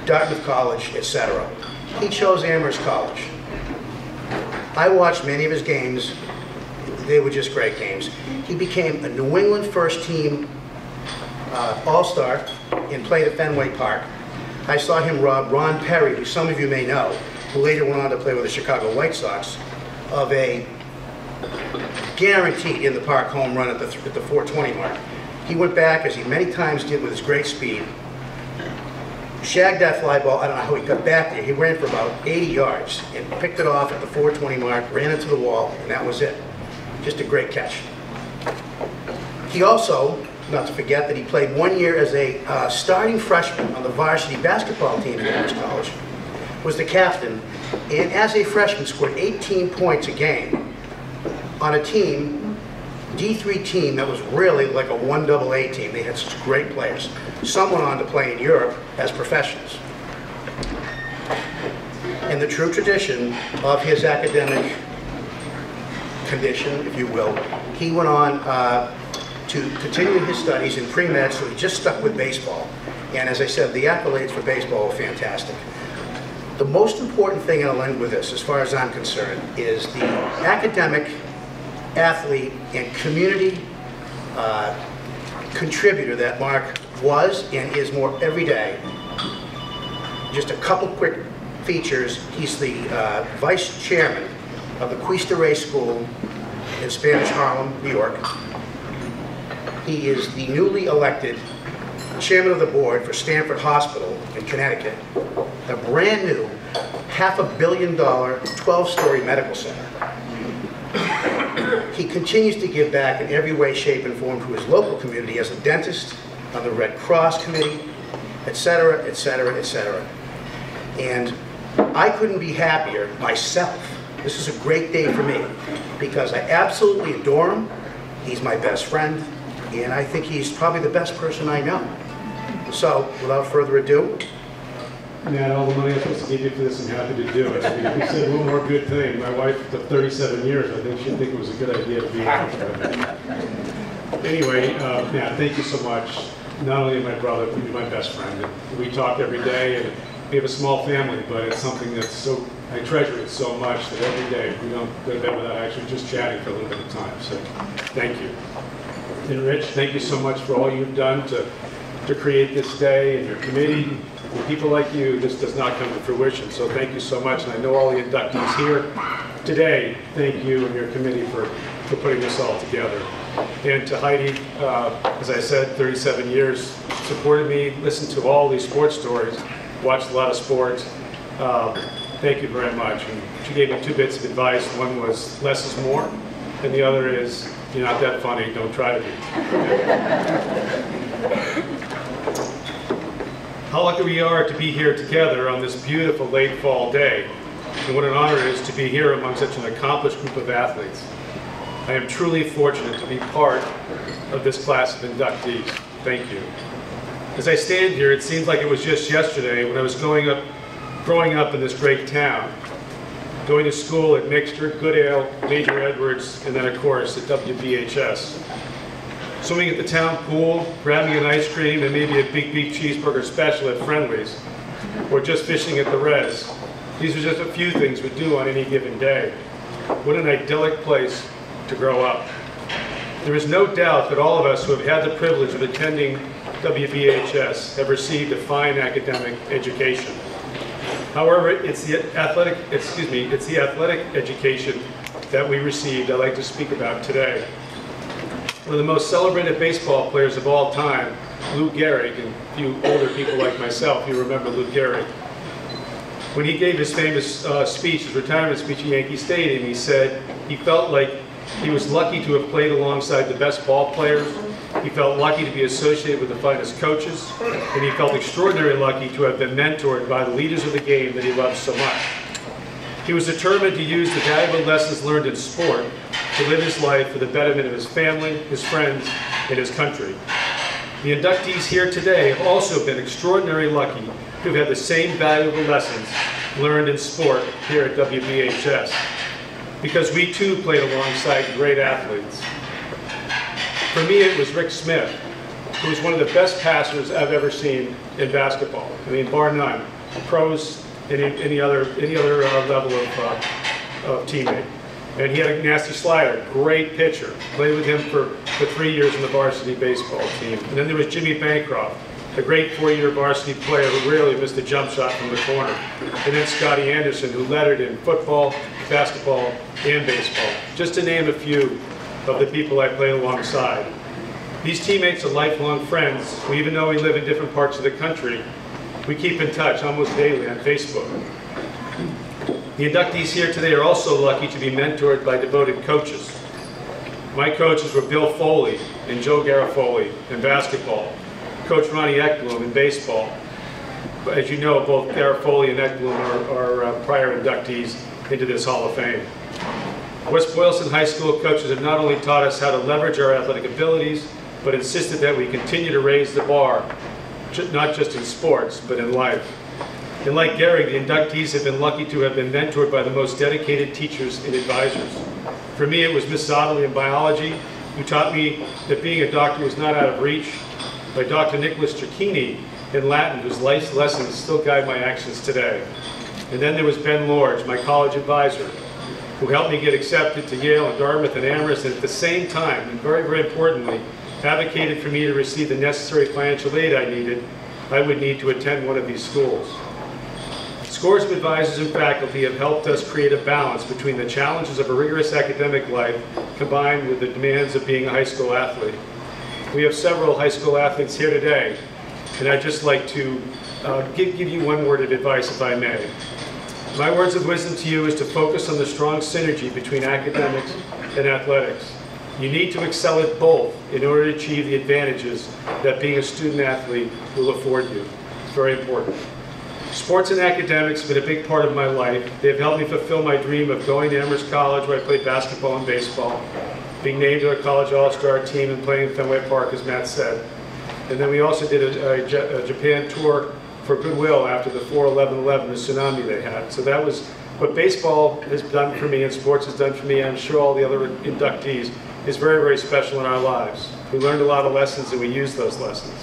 Dartmouth College, etc. He chose Amherst College. I watched many of his games. They were just great games. He became a New England first-team All-Star and played at Fenway Park. I saw him rob Ron Perry, who some of you may know, who later went on to play with the Chicago White Sox, of a guaranteed in the park home run at the 420 mark. He went back, as he many times did with his great speed, shagged that fly ball. I don't know how he got back there. He ran for about 80 yards and picked it off at the 420 mark, ran into the wall, and that was it. Just a great catch. He also, not to forget, that he played 1 year as a starting freshman on the varsity basketball team at Amherst College, was the captain, and as a freshman scored 18 points a game on a team, D3 team, that was really like a 1AA team. They had such great players. Some went on to play in Europe as professionals. In the true tradition of his academic condition, if you will, he went on to continue his studies in pre-med, so he just stuck with baseball. And as I said, the accolades for baseball were fantastic. The most important thing, and I'll end with this, as far as I'm concerned, is the academic, athlete, and community contributor that Mark was and is more every day. Just a couple quick features. He's the vice chairman of the Cristo Rey School in Spanish Harlem, New York. He is the newly elected chairman of the board for Stanford Hospital in Connecticut, a brand new $500 million, 12-story medical center. He continues to give back in every way, shape, and form to his local community as a dentist, on the Red Cross Committee, etc., etc., etc. And I couldn't be happier myself. This is a great day for me because I absolutely adore him. He's my best friend, and I think he's probably the best person I know. So, without further ado, Matt, all the money I'm supposed to give you for this, I'm happy to do it. I mean, if you said one more good thing, my wife, for 37 years, I think she'd think it was a good idea to be here. Anyway, Matt, thank you so much. Not only my brother, but you're my best friend. And we talk every day, and we have a small family, but it's something that's so, I treasure it so much that every day we don't go to bed without actually just chatting for a little bit of time. So, thank you. And Rich, thank you so much for all you've done to create this day, and your committee. With people like you, this does not come to fruition, so thank you so much. And I know all the inductees here today, thank you and your committee for putting this all together. And to Heidi, as I said, 37 years, supported me, listened to all these sports stories, watched a lot of sports. Thank you very much. And she gave me 2 bits of advice. One was less is more, and the other is you're not that funny, don't try to be. How lucky we are to be here together on this beautiful late fall day, and what an honor it is to be here among such an accomplished group of athletes. I am truly fortunate to be part of this class of inductees. Thank you. As I stand here, it seems like it was just yesterday when I was growing up in this great town, going to school at Mixter, Goodale, Major Edwards, and then of course at WBHS. Swimming at the town pool, grabbing an ice cream and maybe a big beef cheeseburger special at Friendly's, or just fishing at the Res. These are just a few things we do on any given day. What an idyllic place to grow up. There is no doubt that all of us who have had the privilege of attending WBHS have received a fine academic education. However, it's the athletic education that we received I'd like to speak about today. One of the most celebrated baseball players of all time, Lou Gehrig, and you older people like myself, you remember Lou Gehrig. When he gave his famous speech, his retirement speech at Yankee Stadium, he said he felt like he was lucky to have played alongside the best ball players, he felt lucky to be associated with the finest coaches, and he felt extraordinarily lucky to have been mentored by the leaders of the game that he loved so much. He was determined to use the valuable lessons learned in sport to live his life for the betterment of his family, his friends, and his country. The inductees here today have also been extraordinarily lucky to have had the same valuable lessons learned in sport here at WBHS, because we too played alongside great athletes. For me, it was Rick Smith, who was one of the best passers I've ever seen in basketball. I mean, bar none. Pros, any other level of teammate. And he had a nasty slider, great pitcher. Played with him for 3 years in the varsity baseball team. And then there was Jimmy Bancroft, a great 4-year varsity player who rarely missed a jump shot from the corner. And then Scotty Anderson, who lettered in football, basketball, and baseball, just to name a few of the people I played alongside. These teammates are lifelong friends, who even though we live in different parts of the country, we keep in touch almost daily on Facebook. The inductees here today are also lucky to be mentored by devoted coaches. My coaches were Bill Foley and Joe Garofoli in basketball, Coach Ronnie Ekblom in baseball. As you know, both Garofoli and Ekblom are prior inductees into this Hall of Fame. West Boylston High School coaches have not only taught us how to leverage our athletic abilities, but insisted that we continue to raise the bar, not just in sports, but in life. And like Gehrig, the inductees have been lucky to have been mentored by the most dedicated teachers and advisors. For me, it was Miss Zotterly in biology, who taught me that being a doctor was not out of reach, by Dr. Nicholas Cicchini in Latin, whose life's lessons still guide my actions today. And then there was Ben Lorge, my college advisor, who helped me get accepted to Yale and Dartmouth and Amherst, and at the same time, and very, very importantly, advocated for me to receive the necessary financial aid I needed, I would need to attend one of these schools. Scores of advisors and faculty have helped us create a balance between the challenges of a rigorous academic life combined with the demands of being a high school athlete. We have several high school athletes here today, and I'd just like to give you one word of advice, if I may. My words of wisdom to you is to focus on the strong synergy between academics and athletics. You need to excel at both in order to achieve the advantages that being a student athlete will afford you. It's very important. Sports and academics have been a big part of my life. They've helped me fulfill my dream of going to Amherst College, where I played basketball and baseball, being named to a college all-star team and playing in Fenway Park, as Matt said. And then we also did a Japan tour for goodwill after the 4/11/11, the tsunami they had. So that was what baseball has done for me and sports has done for me. I'm sure all the other inductees is very, very special in our lives. We learned a lot of lessons and we used those lessons.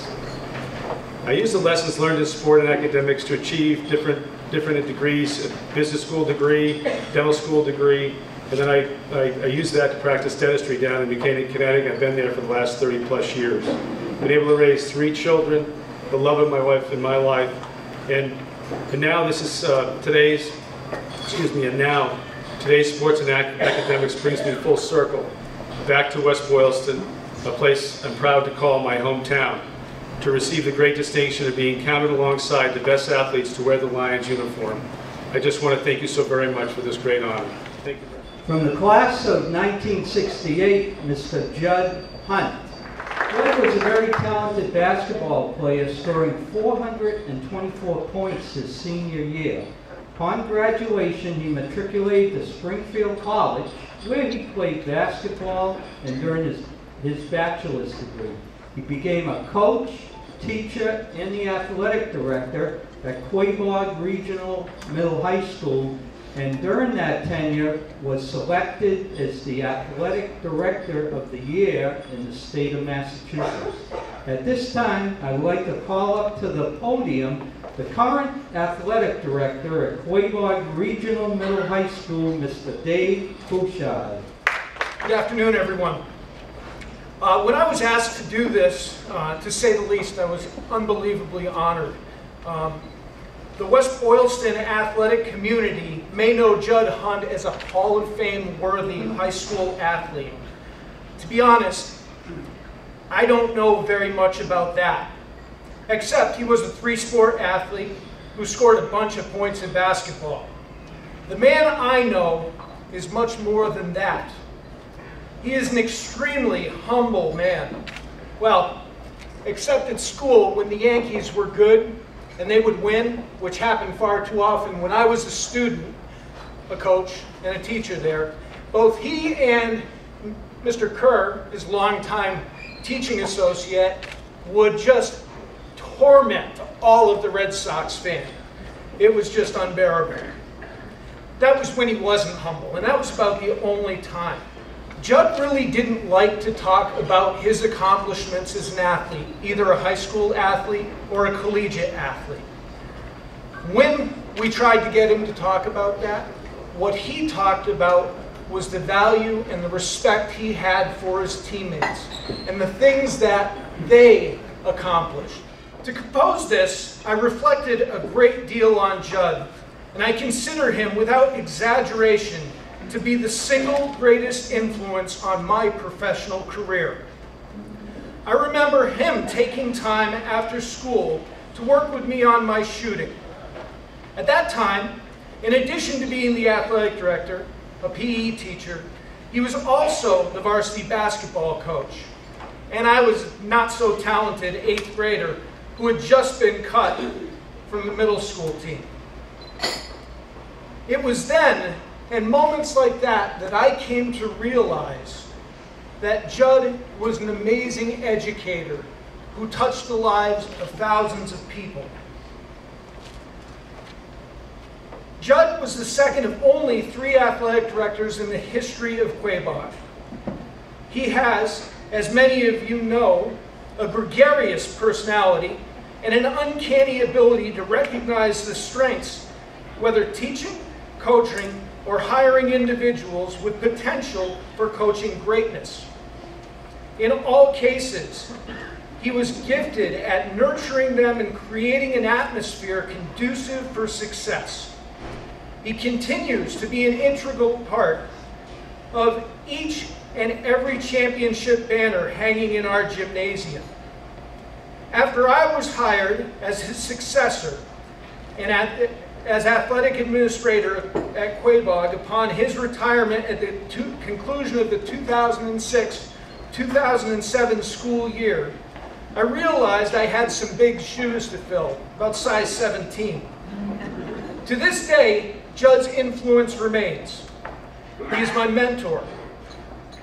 I used the lessons learned in sport and academics to achieve different degrees, a business school degree, dental school degree, and then I used that to practice dentistry down in New Canaan, Connecticut. I've been there for the last 30 plus years. Been able to raise 3 children, the love of my wife in my life, and now this is today's sports and academics brings me full circle back to West Boylston, a place I'm proud to call my hometown, to receive the great distinction of being counted alongside the best athletes to wear the Lions uniform. I just want to thank you so very much for this great honor. Thank you. From the class of 1968, Mr. Judd Hunt. Judd was a very talented basketball player, scoring 424 points his senior year. Upon graduation, he matriculated to Springfield College, where he played basketball and earned his bachelor's degree. He became a coach, teacher, and the athletic director at Quabog Regional Middle High School, and during that tenure was selected as the athletic director of the year in the state of Massachusetts. At this time, I'd like to call up to the podium the current athletic director at Quabog Regional Middle High School, Mr. Dave Bouchard. Good afternoon, everyone. When I was asked to do this, to say the least, I was unbelievably honored. The West Boylston athletic community may know Judd Hunt as a Hall of Fame worthy high school athlete. To be honest, I don't know very much about that, except he was a 3-sport athlete who scored a bunch of points in basketball. The man I know is much more than that. He is an extremely humble man. Well, except at school when the Yankees were good and they would win, which happened far too often. When I was a student, a coach, and a teacher there, both he and Mr. Kerr, his longtime teaching associate, would just torment all of the Red Sox fans. It was just unbearable. That was when he wasn't humble, and that was about the only time. Judd really didn't like to talk about his accomplishments as an athlete, either a high school athlete or a collegiate athlete. When we tried to get him to talk about that, what he talked about was the value and the respect he had for his teammates and the things that they accomplished. To compose this, I reflected a great deal on Judd, and I consider him, without exaggeration, to be the single greatest influence on my professional career. I remember him taking time after school to work with me on my shooting. At that time, in addition to being the athletic director, a PE teacher, he was also the varsity basketball coach. And I was not so talented 8th grader who had just been cut from the middle school team. It was then, and moments like that, that I came to realize that Judd was an amazing educator who touched the lives of thousands of people. Judd was the second of only 3 athletic directors in the history of Quabog. He has, as many of you know, a gregarious personality and an uncanny ability to recognize the strengths, whether teaching, coaching, or hiring individuals with potential for coaching greatness. In all cases, he was gifted at nurturing them and creating an atmosphere conducive for success. He continues to be an integral part of each and every championship banner hanging in our gymnasium. After I was hired as his successor and as athletic administrator at Quabog upon his retirement at the conclusion of the 2006-2007 school year, I realized I had some big shoes to fill, about size 17. To this day, Judd's influence remains. He is my mentor.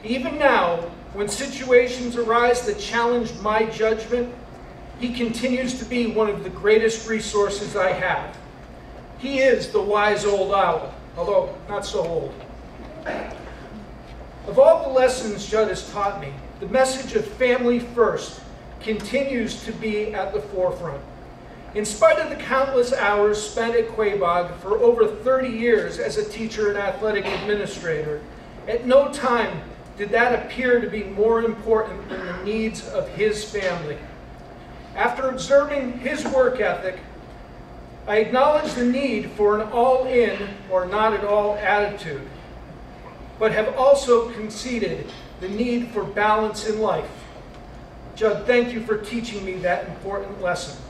Even now, when situations arise that challenge my judgment, he continues to be one of the greatest resources I have. He is the wise old owl, although not so old. Of all the lessons Judd has taught me, the message of family first continues to be at the forefront. In spite of the countless hours spent at Quabog for over 30 years as a teacher and athletic administrator, at no time did that appear to be more important than the needs of his family. After observing his work ethic, I acknowledge the need for an all-in or not at all attitude, but have also conceded the need for balance in life. Judd, thank you for teaching me that important lesson.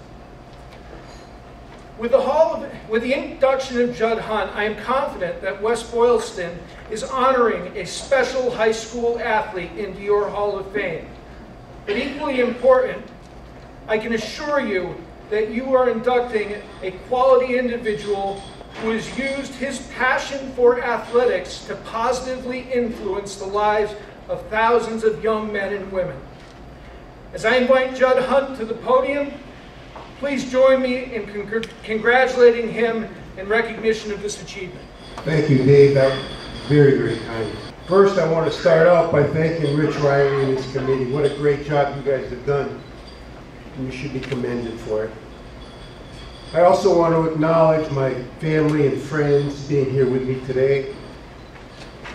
With the induction of Judd Hunt, I am confident that West Boylston is honoring a special high school athlete into your Hall of Fame. But equally important, I can assure you that you are inducting a quality individual who has used his passion for athletics to positively influence the lives of thousands of young men and women. As I invite Judd Hunt to the podium, please join me in congratulating him in recognition of this achievement. Thank you, Dave. That was very, very kind. First, I want to start out by thanking Rich Riley and his committee. What a great job you guys have done. And you should be commended for it. I also want to acknowledge my family and friends being here with me today.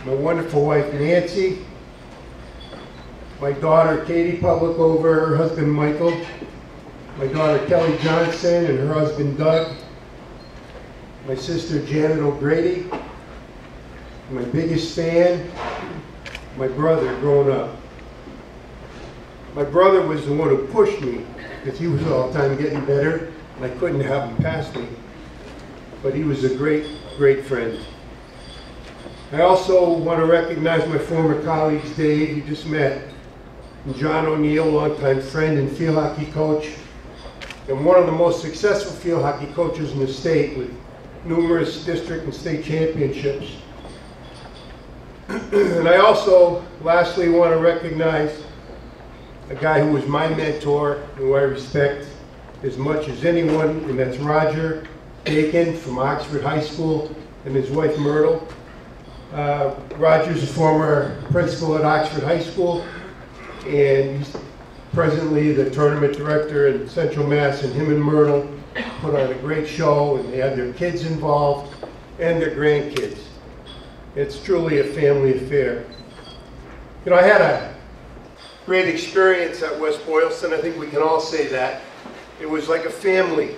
My wonderful wife, Nancy. My daughter, Katie Publicover, her husband, Michael. My daughter, Kelly Johnson, and her husband, Doug. My sister, Janet O'Grady. My biggest fan, my brother growing up. My brother was the one who pushed me, because he was all the time getting better, and I couldn't have him pass me. But he was a great, great friend. I also want to recognize my former colleagues, Dave, you just met, and John O'Neill, longtime friend and field hockey coach, and one of the most successful field hockey coaches in the state with numerous district and state championships. And I also, lastly, want to recognize a guy who was my mentor, who I respect as much as anyone, and that's Roger Bacon from Oxford High School and his wife Myrtle. Roger's a former principal at Oxford High School, and he's presently the tournament director in Central Mass, and him and Myrtle put on a great show, and they had their kids involved and their grandkids. It's truly a family affair. You know, I had a great experience at West Boylston. I think we can all say that. It was like a family.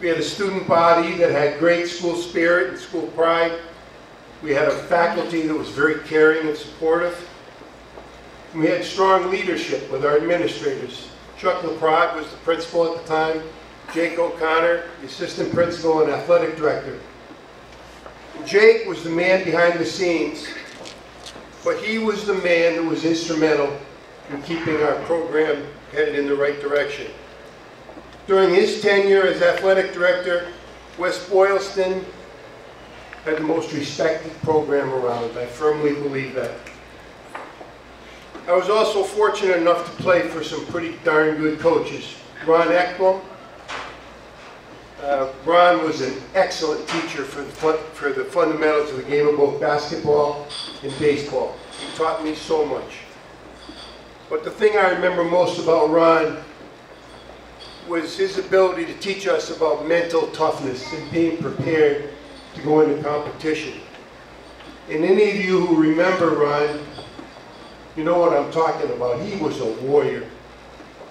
We had a student body that had great school spirit and school pride. We had a faculty that was very caring and supportive. We had strong leadership with our administrators. Chuck LaPrade was the principal at the time. Jake O'Connor, the assistant principal and athletic director. Jake was the man behind the scenes, but he was the man who was instrumental in keeping our program headed in the right direction. During his tenure as athletic director, West Boylston had the most respected program around. I firmly believe that. I was also fortunate enough to play for some pretty darn good coaches. Ron Ekblom. Ron was an excellent teacher for the fundamentals of the game of both basketball and baseball. He taught me so much. But the thing I remember most about Ron was his ability to teach us about mental toughness and being prepared to go into competition. And any of you who remember Ron, You know what I'm talking about. He was a warrior.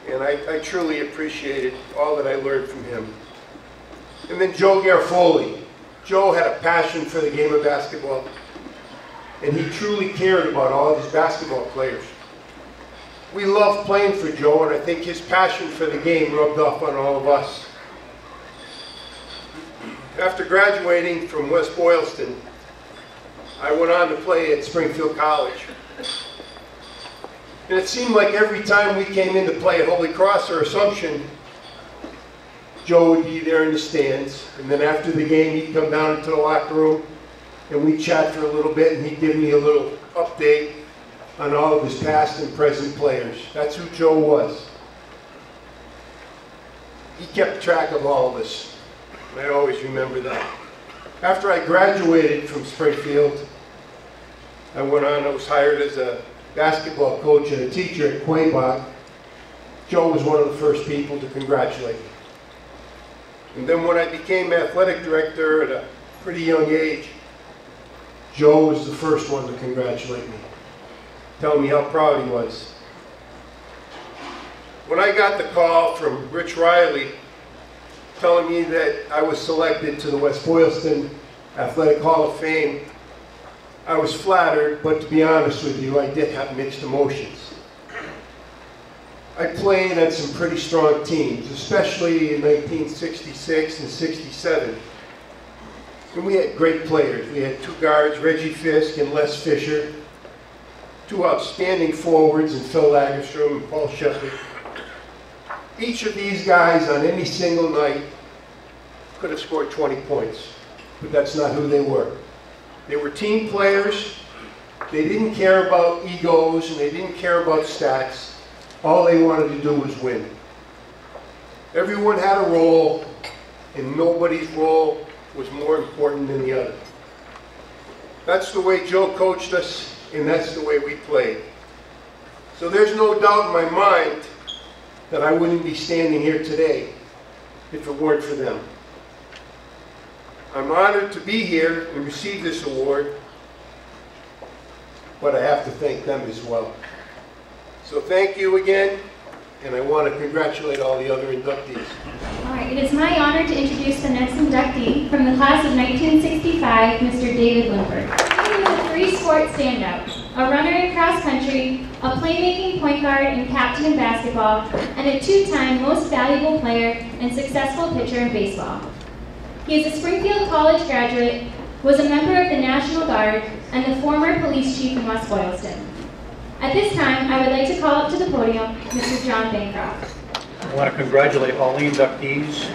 And I truly appreciated all that I learned from him. And then Joe Garofoli. Joe had a passion for the game of basketball. And he truly cared about all of his basketball players. We loved playing for Joe, and I think his passion for the game rubbed off on all of us. After graduating from West Boylston, I went on to play at Springfield College. And it seemed like every time we came in to play at Holy Cross or Assumption, Joe would be there in the stands. And then after the game, he'd come down into the locker room, and we'd chat for a little bit, and he'd give me a little update on all of his past and present players. That's who Joe was. He kept track of all of us, and I always remember that. After I graduated from Springfield, I was hired as a basketball coach and a teacher at Quabog. Joe was one of the first people to congratulate me. And then when I became athletic director at a pretty young age, Joe was the first one to congratulate me, tell me how proud he was. When I got the call from Rich Riley telling me that I was selected to the West Boylston Athletic Hall of Fame, I was flattered, but to be honest with you, I did have mixed emotions. I played on some pretty strong teams, especially in 1966 and 67. And we had great players. We had two guards, Reggie Fisk and Les Fisher, two outstanding forwards in Phil Lagerstrom and Paul Shepard. Each of these guys on any single night could have scored 20 points, but that's not who they were. They were team players. They didn't care about egos and they didn't care about stats. All they wanted to do was win. Everyone had a role, and nobody's role was more important than the other. That's the way Joe coached us, and that's the way we played. So there's no doubt in my mind that I wouldn't be standing here today if it weren't for them. I'm honored to be here and receive this award, but I have to thank them as well. So thank you again, and I want to congratulate all the other inductees. All right, it is my honor to introduce the next inductee from the class of 1965, Mr. David Lindberg. He was a three-sport standout, a runner in cross country, a playmaking point guard and captain in basketball, and a two-time most valuable player and successful pitcher in baseball. He is a Springfield College graduate, was a member of the National Guard, and the former police chief in West Boylston. At this time, I would like to call up to the podium Mr. John Bancroft. I want to congratulate all the inductees,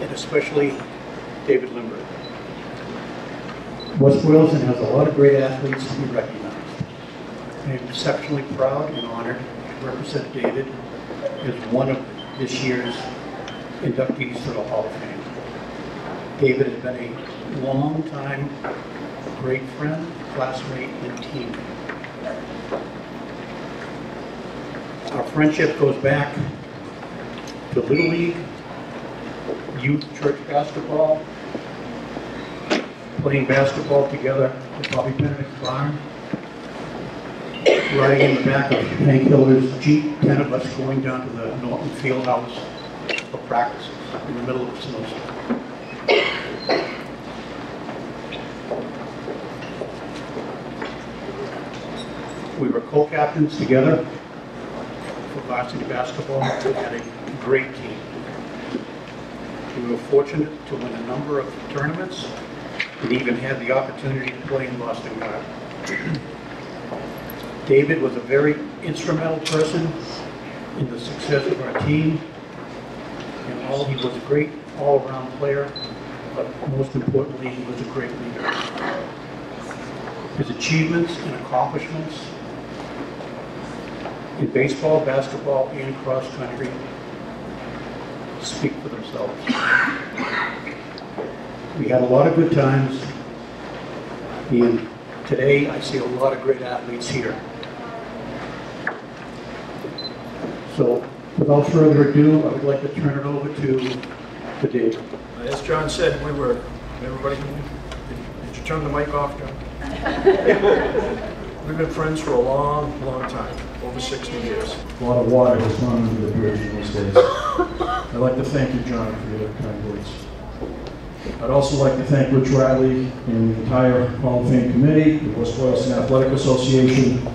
and especially David Lindberg. West Boylston has a lot of great athletes to be recognized. I am exceptionally proud and honored to represent David as one of this year's inductees to the Hall of Fame. David has been a long-time great friend, classmate, and teammate. Our friendship goes back to Little League, youth church basketball, playing basketball together at Bobby Benedict's barn, riding in the back of Hank Hiller's Jeep, 10 of us going down to the Norton Field House for practices in the middle of a snowstorm. We were co-captains together for varsity basketball. We had a great team. We were fortunate to win a number of tournaments and even had the opportunity to play in Boston Garden. David was a very instrumental person in the success of our team, and he was a great all-around player, but most importantly, he was a great leader. His achievements and accomplishments in baseball, basketball, and cross country speak for themselves. We had a lot of good times, and today I see a lot of great athletes here. So, without further ado, I would like to turn it over to David. As John said, everybody, did you turn the mic off, John? We've been friends for a long, long time, over 60 years. A lot of water has gone under the bridge in these days. I'd like to thank you, John, for your kind words. I'd also like to thank Rich Riley and the entire Hall of Fame committee, the West Boylston Athletic Association,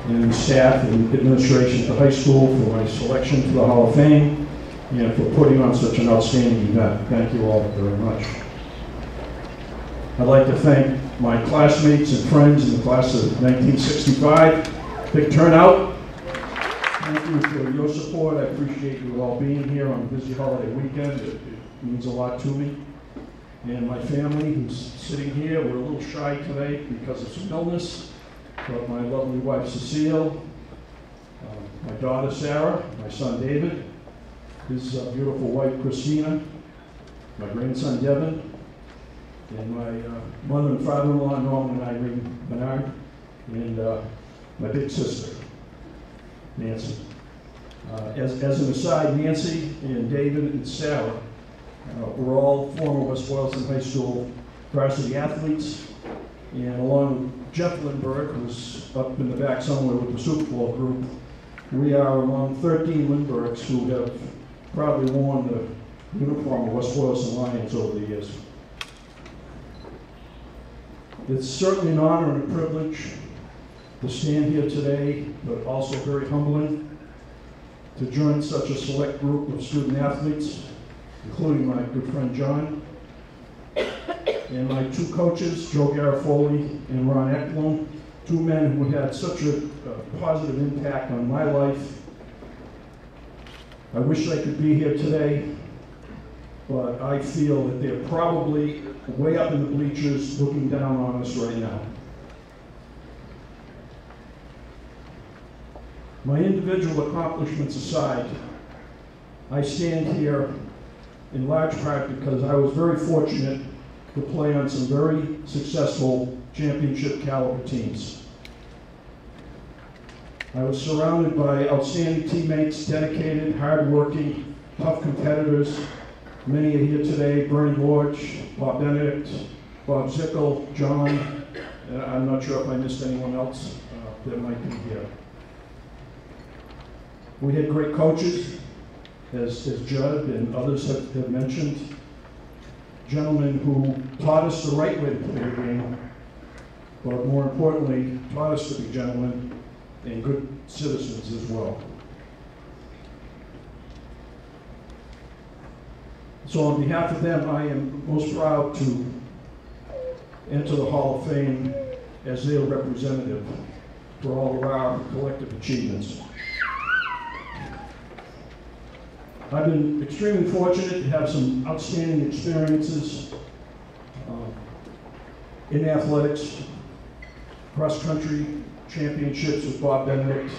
and staff and administration at the high school for my selection to the Hall of Fame and for putting on such an outstanding event. Thank you all very much. I'd like to thank my classmates and friends in the class of 1965. Big turnout. Thank you for your support. I appreciate you all being here on a busy holiday weekend. It means a lot to me. And my family who's sitting here, we're a little shy today because of some illness. But my lovely wife Cecile, my daughter Sarah, my son David, his beautiful wife Christina, my grandson Devin, and my mother and father-in-law Norman and Irene Bernard, and my big sister, Nancy. As an aside, Nancy and David and Sarah were all former West Boylston High School varsity athletes, and along with Jeff Lindberg, who's up in the back somewhere with the Super Bowl group, we are among 13 Lindbergs who have proudly worn the uniform of West Boylston Lions over the years. It's certainly an honor and a privilege to stand here today, but also very humbling to join such a select group of student athletes, including my good friend John, and my two coaches, Joe Garofoli and Ron Eklund, two men who had such a positive impact on my life. I wish I could be here today, but I feel that they're probably way up in the bleachers looking down on us right now. My individual accomplishments aside, I stand here in large part because I was very fortunate to play on some very successful championship caliber teams. I was surrounded by outstanding teammates, dedicated, hardworking, tough competitors. Many are here today: Bernie Lorch, Bob Benedict, Bob Zickel, John, and I'm not sure if I missed anyone else that might be here. We had great coaches, as Judd and others have mentioned. Gentlemen who taught us the right way to play the game, but more importantly, taught us to be gentlemen and good citizens as well. So on behalf of them, I am most proud to enter the Hall of Fame as their representative for all of our collective achievements. I've been extremely fortunate to have some outstanding experiences in athletics, cross-country championships with Bob Benedict,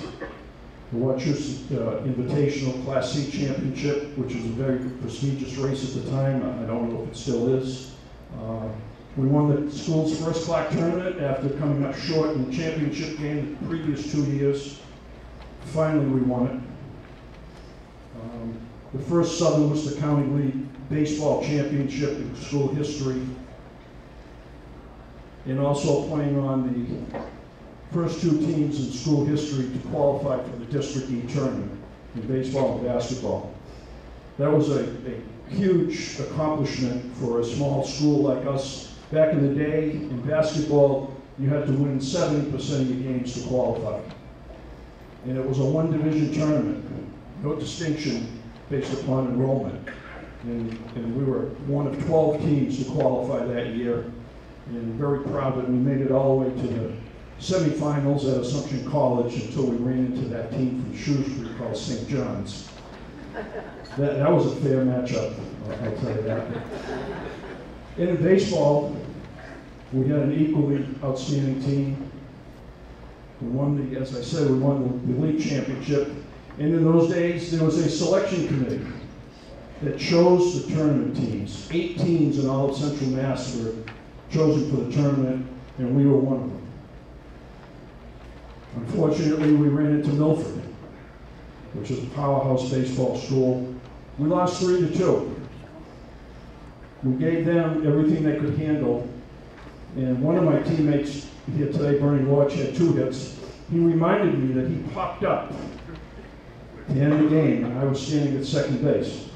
the Wachusett Invitational Class C Championship, which was a very prestigious race at the time. I don't know if it still is. We won the school's first clock tournament after coming up short in the championship game the previous 2 years. Finally, we won it. The first Southern Worcester County League baseball championship in school history, and also playing on the first two teams in school history to qualify for the District E tournament in baseball and basketball. That was a huge accomplishment for a small school like us. Back in the day, in basketball, you had to win 70% of your games to qualify. And it was a one-division tournament, no distinction based upon enrollment. And we were one of 12 teams to qualify that year, and very proud that we made it all the way to the semifinals at Assumption College until we ran into that team from Shrewsbury called St. John's. That was a fair matchup, I'll tell you that. And in baseball, we had an equally outstanding team. We won the, as I said, we won the league championship. And in those days, there was a selection committee that chose the tournament teams. 8 teams in all of Central Mass were chosen for the tournament, and we were one of them. Unfortunately, we ran into Milford, which is a powerhouse baseball school. We lost 3-2. We gave them everything they could handle, and one of my teammates here today, Bernie Lodge had 2 hits. He reminded me that he popped up at the end of the game, and I was standing at second base.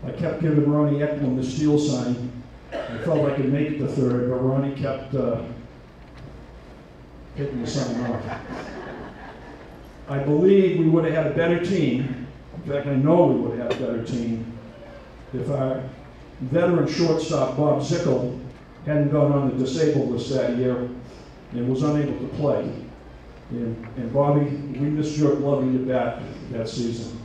I kept giving Ronnie Eklund the steal sign. I felt I could make it to third, but Ronnie kept hitting the sign off. I believe we would have had a better team. In fact, I know we would have had a better team if our veteran shortstop, Bob Zickel, hadn't gone on the disabled list that year and was unable to play. And Bobby, we missed your loving at bat that season.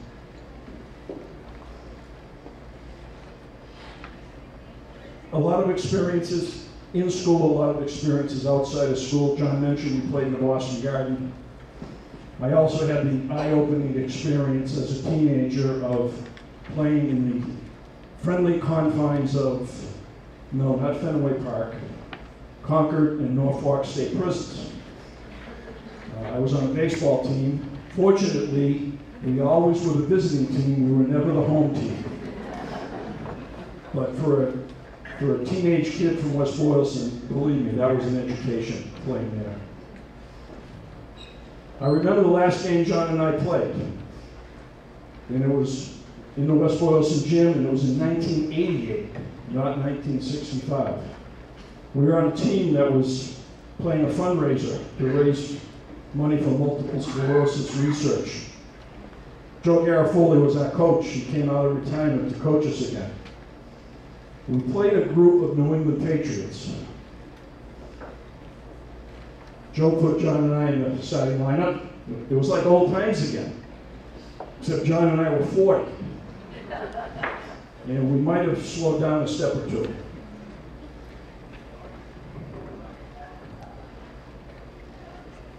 A lot of experiences in school, a lot of experiences outside of school. John mentioned we played in the Boston Garden. I also had the eye-opening experience as a teenager of playing in the friendly confines of, no, not Fenway Park, Concord and Norfolk State Prisons. I was on a baseball team. Fortunately, we always were the visiting team. We were never the home team. But for a teenage kid from West Boylston, believe me, that was an education playing there. I remember the last game John and I played. And it was in the West Boylston gym, and it was in 1988, not 1965. We were on a team that was playing a fundraiser to raise money for multiple sclerosis research. Joe Garofoli was our coach. He came out of retirement to coach us again. We played a group of New England Patriots. Joe put John and I in the starting lineup. It was like old times again, except John and I were 40. And we might have slowed down a step or 2.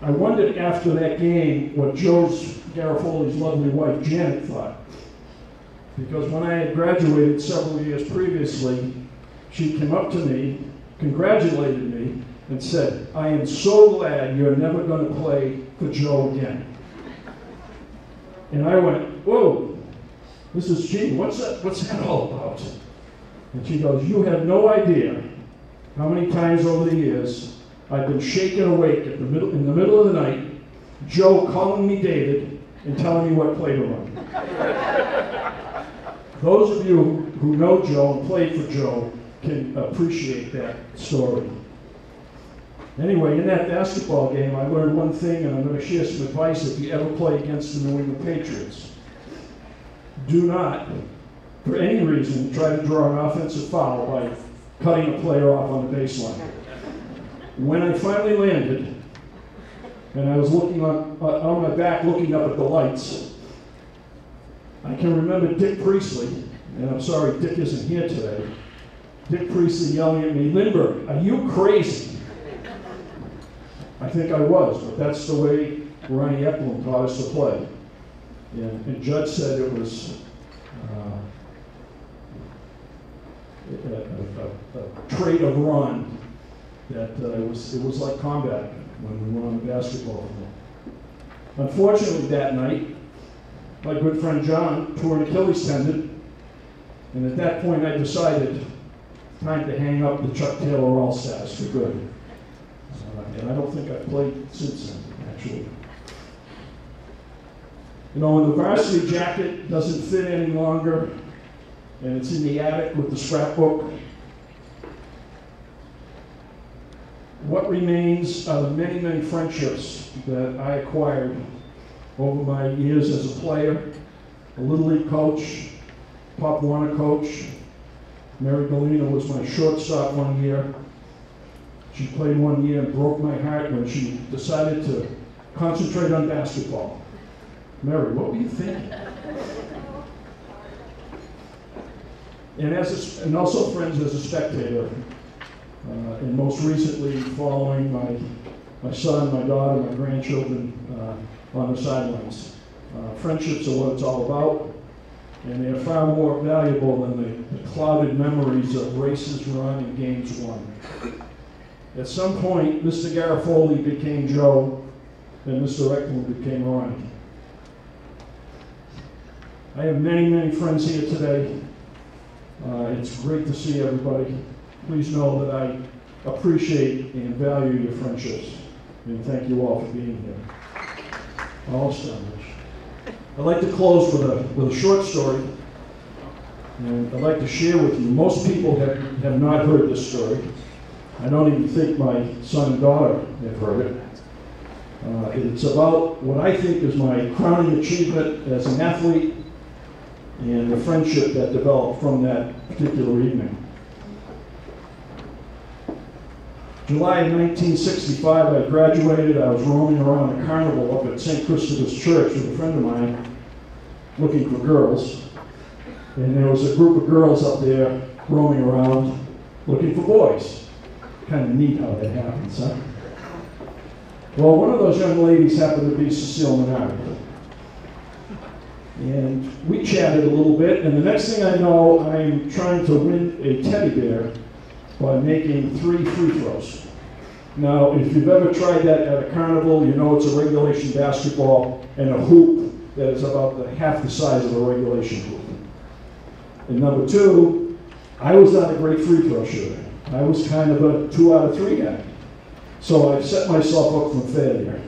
I wondered after that game what Garofoli's lovely wife, Janet, thought. Because when I had graduated several years previously, she came up to me, congratulated me, and said, "I am so glad you're never going to play for Joe again." And I went, "Whoa, Mrs. G, what's that all about?" And she goes, "You have no idea how many times over the years I've been shaken awake in the middle of the night, Joe calling me David and telling me what play to run." Those of you who know Joe and played for Joe can appreciate that story. Anyway, in that basketball game, I learned one thing, and I'm going to share some advice if you ever play against the New England Patriots. Do not, for any reason, try to draw an offensive foul by cutting a player off on the baseline. When I finally landed, and I was looking on my back looking up at the lights, I can remember Dick Priestley, and I'm sorry Dick isn't here today, Dick Priestley yelling at me, "Lindberg, are you crazy?" I think I was, but that's the way Ronnie Eklund taught us to play. And Judd said it was a trait of Ron, that it was like combat when we went on the basketball field. Unfortunately, that night, my good friend John tore an Achilles tendon, and at that point I decided time to hang up the Chuck Taylor All-Stars for good. And I don't think I've played since then, actually. You know, when the varsity jacket doesn't fit any longer, and it's in the attic with the scrapbook, what remains are the many, many friendships that I acquired over my years as a player, a Little League coach, Pop Warner coach. Mary Galena was my shortstop one year. She played one year and broke my heart when she decided to concentrate on basketball. Mary, what were you thinking? And also friends as a spectator. And most recently, following my son, my daughter, my grandchildren on the sidelines. Friendships are what it's all about, and they're far more valuable than the clouded memories of races run and games won. At some point, Mr. Garofoli became Joe, and Mr. Eklund became Ronnie. I have many, many friends here today. It's great to see everybody. Please know that I appreciate and value your friendships. And thank you all for being here. All established. I'd like to close with a short story. And I'd like to share with you. Most people have not heard this story. I don't even think my son and daughter have heard it. It's about what I think is my crowning achievement as an athlete and the friendship that developed from that particular evening. July of 1965, I graduated. I was roaming around a carnival up at St. Christopher's Church with a friend of mine looking for girls. And there was a group of girls up there roaming around looking for boys. Kind of neat how that happens, huh? Well, one of those young ladies happened to be Cecile Menard. And we chatted a little bit, and the next thing I know, I'm trying to win a teddy bear by making 3 free throws. Now, if you've ever tried that at a carnival, you know it's a regulation basketball and a hoop that is about half the size of a regulation hoop. And number 2, I was not a great free throw shooter. I was kind of a 2 out of 3 guy. So I set myself up for failure.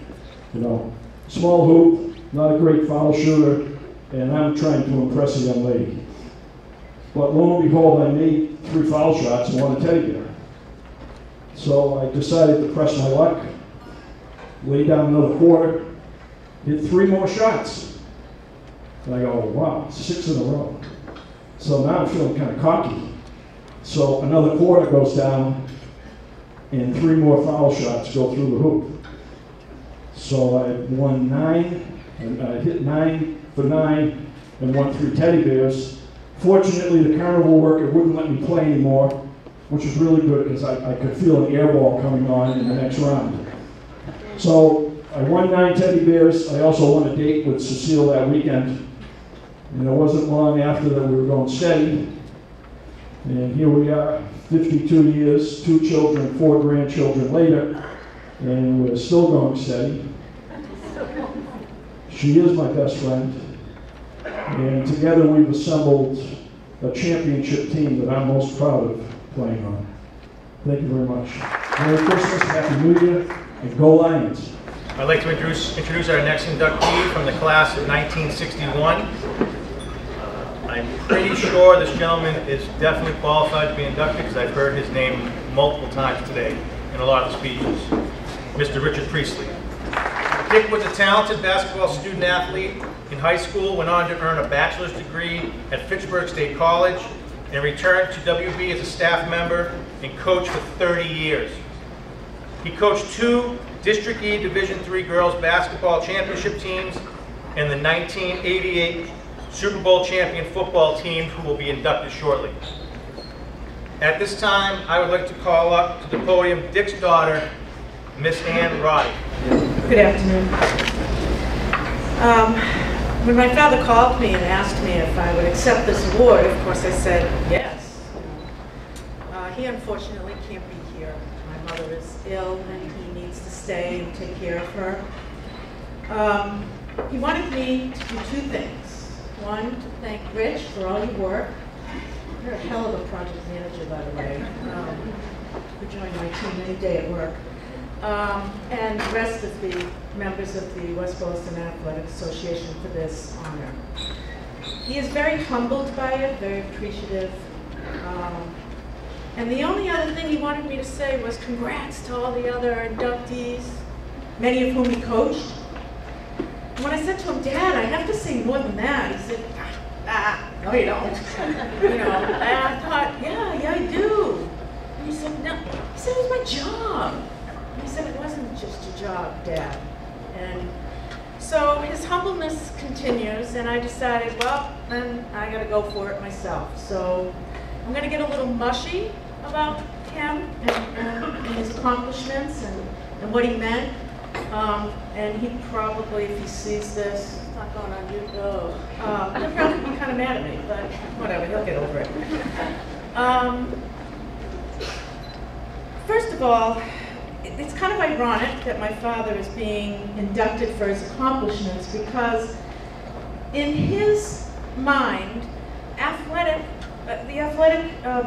You know, small hoop, not a great foul shooter, and I'm trying to impress a young lady. But lo and behold, I made 3 foul shots and won a teddy bear. So I decided to press my luck, lay down another quarter, hit 3 more shots. And I go, wow, 6 in a row. So now I'm feeling kind of cocky. So another quarter goes down, and 3 more foul shots go through the hoop. So I won 9, and I hit 9 for 9, and won 3 teddy bears. Fortunately, the carnival worker wouldn't let me play anymore, which was really good because I could feel an air ball coming on in the next round. So I won 9 teddy bears. I also won a date with Cecile that weekend. And it wasn't long after that we were going steady. And here we are, 52 years, 2 children, 4 grandchildren later, and we're still going steady. She is my best friend. And together we've assembled a championship team that I'm most proud of playing on. Thank you very much. Merry Christmas, Happy New Year, and go Lions. I'd like to introduce our next inductee from the class of 1961. I'm pretty sure this gentleman is definitely qualified to be inducted because I've heard his name multiple times today in a lot of the speeches. Mr. Richard Priestley. Dick was a talented basketball student athlete. In high school, went on to earn a bachelor's degree at Fitchburg State College and returned to WB as a staff member and coached for 30 years. He coached 2 District E Division III girls basketball championship teams and the 1988 Super Bowl champion football team who will be inducted shortly. At this time, I would like to call up to the podium Dick's daughter, Miss Ann Roddy. Good afternoon. When my father called me and asked me if I would accept this award, of course I said yes. He unfortunately can't be here. My mother is ill and he needs to stay and take care of her. He wanted me to do 2 things. One, to thank Rich for all your work. You're a hell of a project manager, by the way. You joined my team any day at work. And the rest of the members of the West Boylston Athletic Association for this honor. He is very humbled by it, very appreciative. And the only other thing he wanted me to say was congrats to all the other inductees, many of whom he coached. And when I said to him, Dad, I have to say more than that, he said, no you don't. You know, and I thought, yeah, I do. And he said, no. He said, it was my job. And he said, it wasn't just your job, Dad. And so his humbleness continues, and I decided, well, then I gotta go for it myself. So I'm gonna get a little mushy about him and his accomplishments and what he meant. And he probably, if he sees this, it's not going on YouTube, he'll probably be kind of mad at me, but whatever, he'll get over it. First of all, it's kind of ironic that my father is being inducted for his accomplishments because in his mind,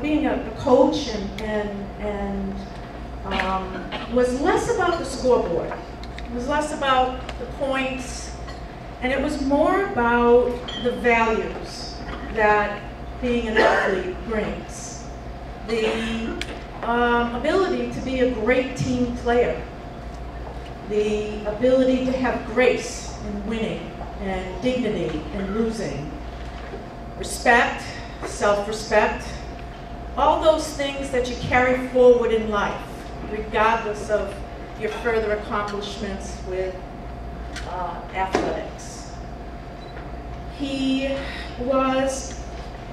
being a coach and was less about the scoreboard. It was less about the points, and it was more about the values that being an athlete brings. The ability to be a great team player. The ability to have grace in winning and dignity in losing. Respect, self-respect, all those things that you carry forward in life, regardless of your further accomplishments with athletics. He was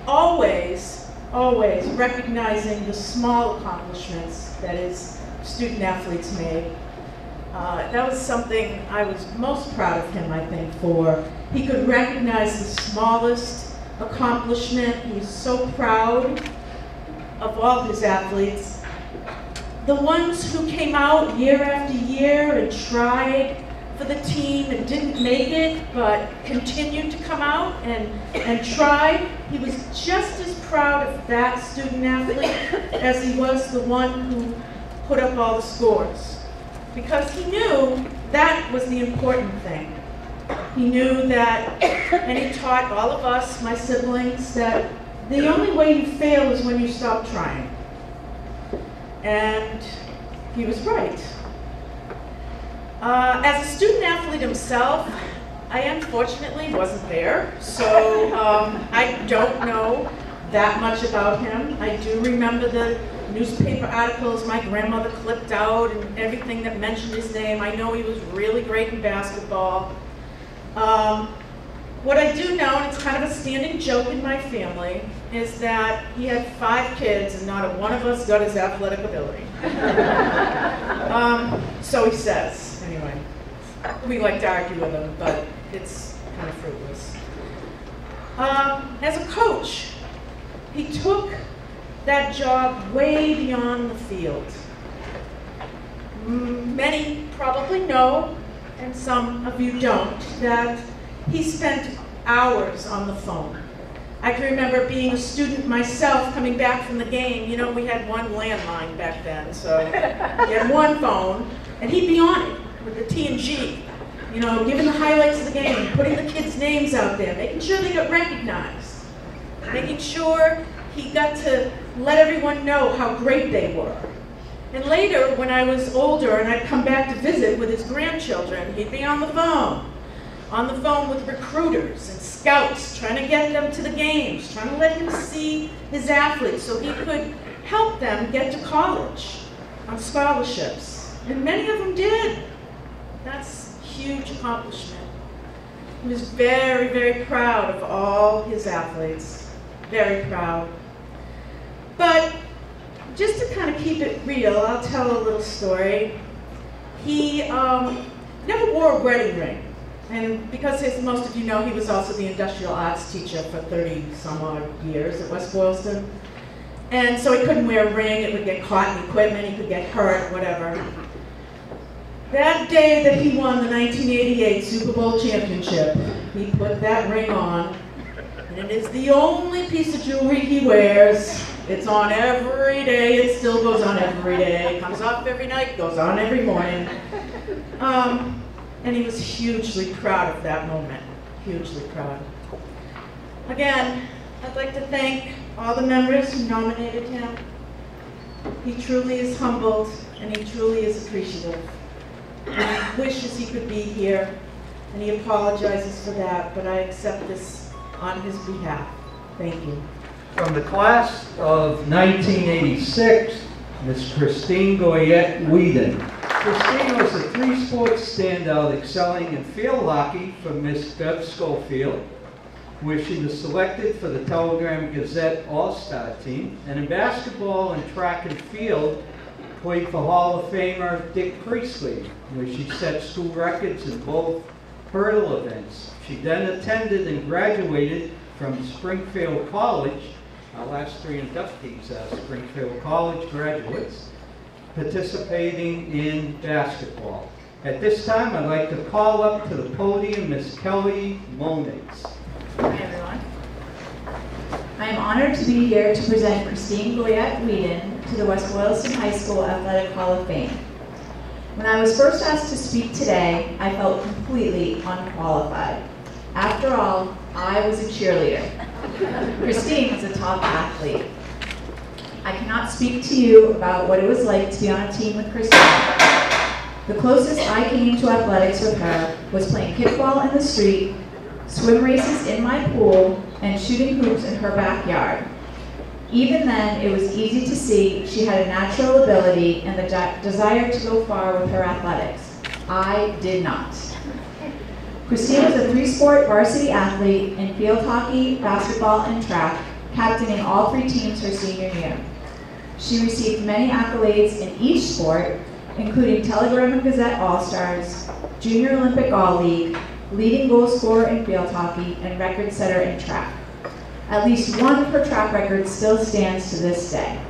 always recognizing the small accomplishments that his student athletes made. That was something I was most proud of him, I think, for. He could recognize the smallest accomplishment. He was so proud of all his athletes. The ones who came out year after year and tried for the team and didn't make it, but continued to come out and try. He was just as proud of that student athlete as he was the one who put up all the scores. Because he knew that was the important thing. He knew that, and he taught all of us, my siblings, that the only way you fail is when you stop trying. And he was right. As a student athlete himself, I unfortunately wasn't there, so I don't know that much about him. I do remember the newspaper articles my grandmother clipped out and everything that mentioned his name. I know he was really great in basketball. What I do know, and it's kind of a standing joke in my family, is that he had 5 kids and not a one of us got his athletic ability. So he says, anyway. We like to argue with him, but it's kind of fruitless. As a coach, he took that job way beyond the field. Many probably know, and some of you don't, that he spent hours on the phone. I can remember being a student myself coming back from the game. You know, we had one landline back then, so he had one phone, and he'd be on it with the T&G, you know, giving the highlights of the game, putting the kids' names out there, making sure they got recognized, making sure he got to let everyone know how great they were. And later, when I was older and I'd come back to visit with his grandchildren, he'd be on the phone with recruiters and scouts, trying to get them to the games, trying to let him see his athletes so he could help them get to college on scholarships. And many of them did. That's a huge accomplishment. He was very, very proud of all his athletes. Very proud. But just to kind of keep it real, I'll tell a little story. He never wore a wedding ring. And because, as most of you know, he was also the industrial arts teacher for 30-some-odd years at West Boylston. And so he couldn't wear a ring, it would get caught in equipment, he could get hurt, whatever. That day that he won the 1988 Super Bowl championship, he put that ring on, and it is the only piece of jewelry he wears. It's on every day, it still goes on every day, comes off every night, goes on every morning. And he was hugely proud of that moment, hugely proud. Again, I'd like to thank all the members who nominated him. He truly is humbled, and he truly is appreciative. And he wishes he could be here, and he apologizes for that, but I accept this on his behalf. Thank you. From the class of 1986, Ms. Christine Goyette WEEDON. Christine was a 3-sports standout excelling in field hockey from Miss Bev Schofield, where she was selected for the Telegram Gazette All-Star team, and in basketball and track and field, played for Hall of Famer Dick Priestley, where she set school records in both hurdle events. She then attended and graduated from Springfield College. Our last 3 inductees are Springfield College graduates, participating in basketball. At this time, I'd like to call up to the podium Ms. Kelly Monitz. Hi, everyone. I am honored to be here to present Christine Goyette WEEDON to the West Boylston High School Athletic Hall of Fame. When I was first asked to speak today, I felt completely unqualified. After all, I was a cheerleader. Christine was a top athlete. I cannot speak to you about what it was like to be on a team with Christine. The closest I came to athletics with her was playing kickball in the street, swim races in my pool, and shooting hoops in her backyard. Even then, it was easy to see she had a natural ability and the desire to go far with her athletics. I did not. Christine was a 3-sport varsity athlete in field hockey, basketball, and track, captaining all 3 teams her senior year. She received many accolades in each sport, including Telegram and Gazette All-Stars, Junior Olympic All-League, leading goal scorer in field hockey, and record setter in track. At least one of her track records still stands to this day.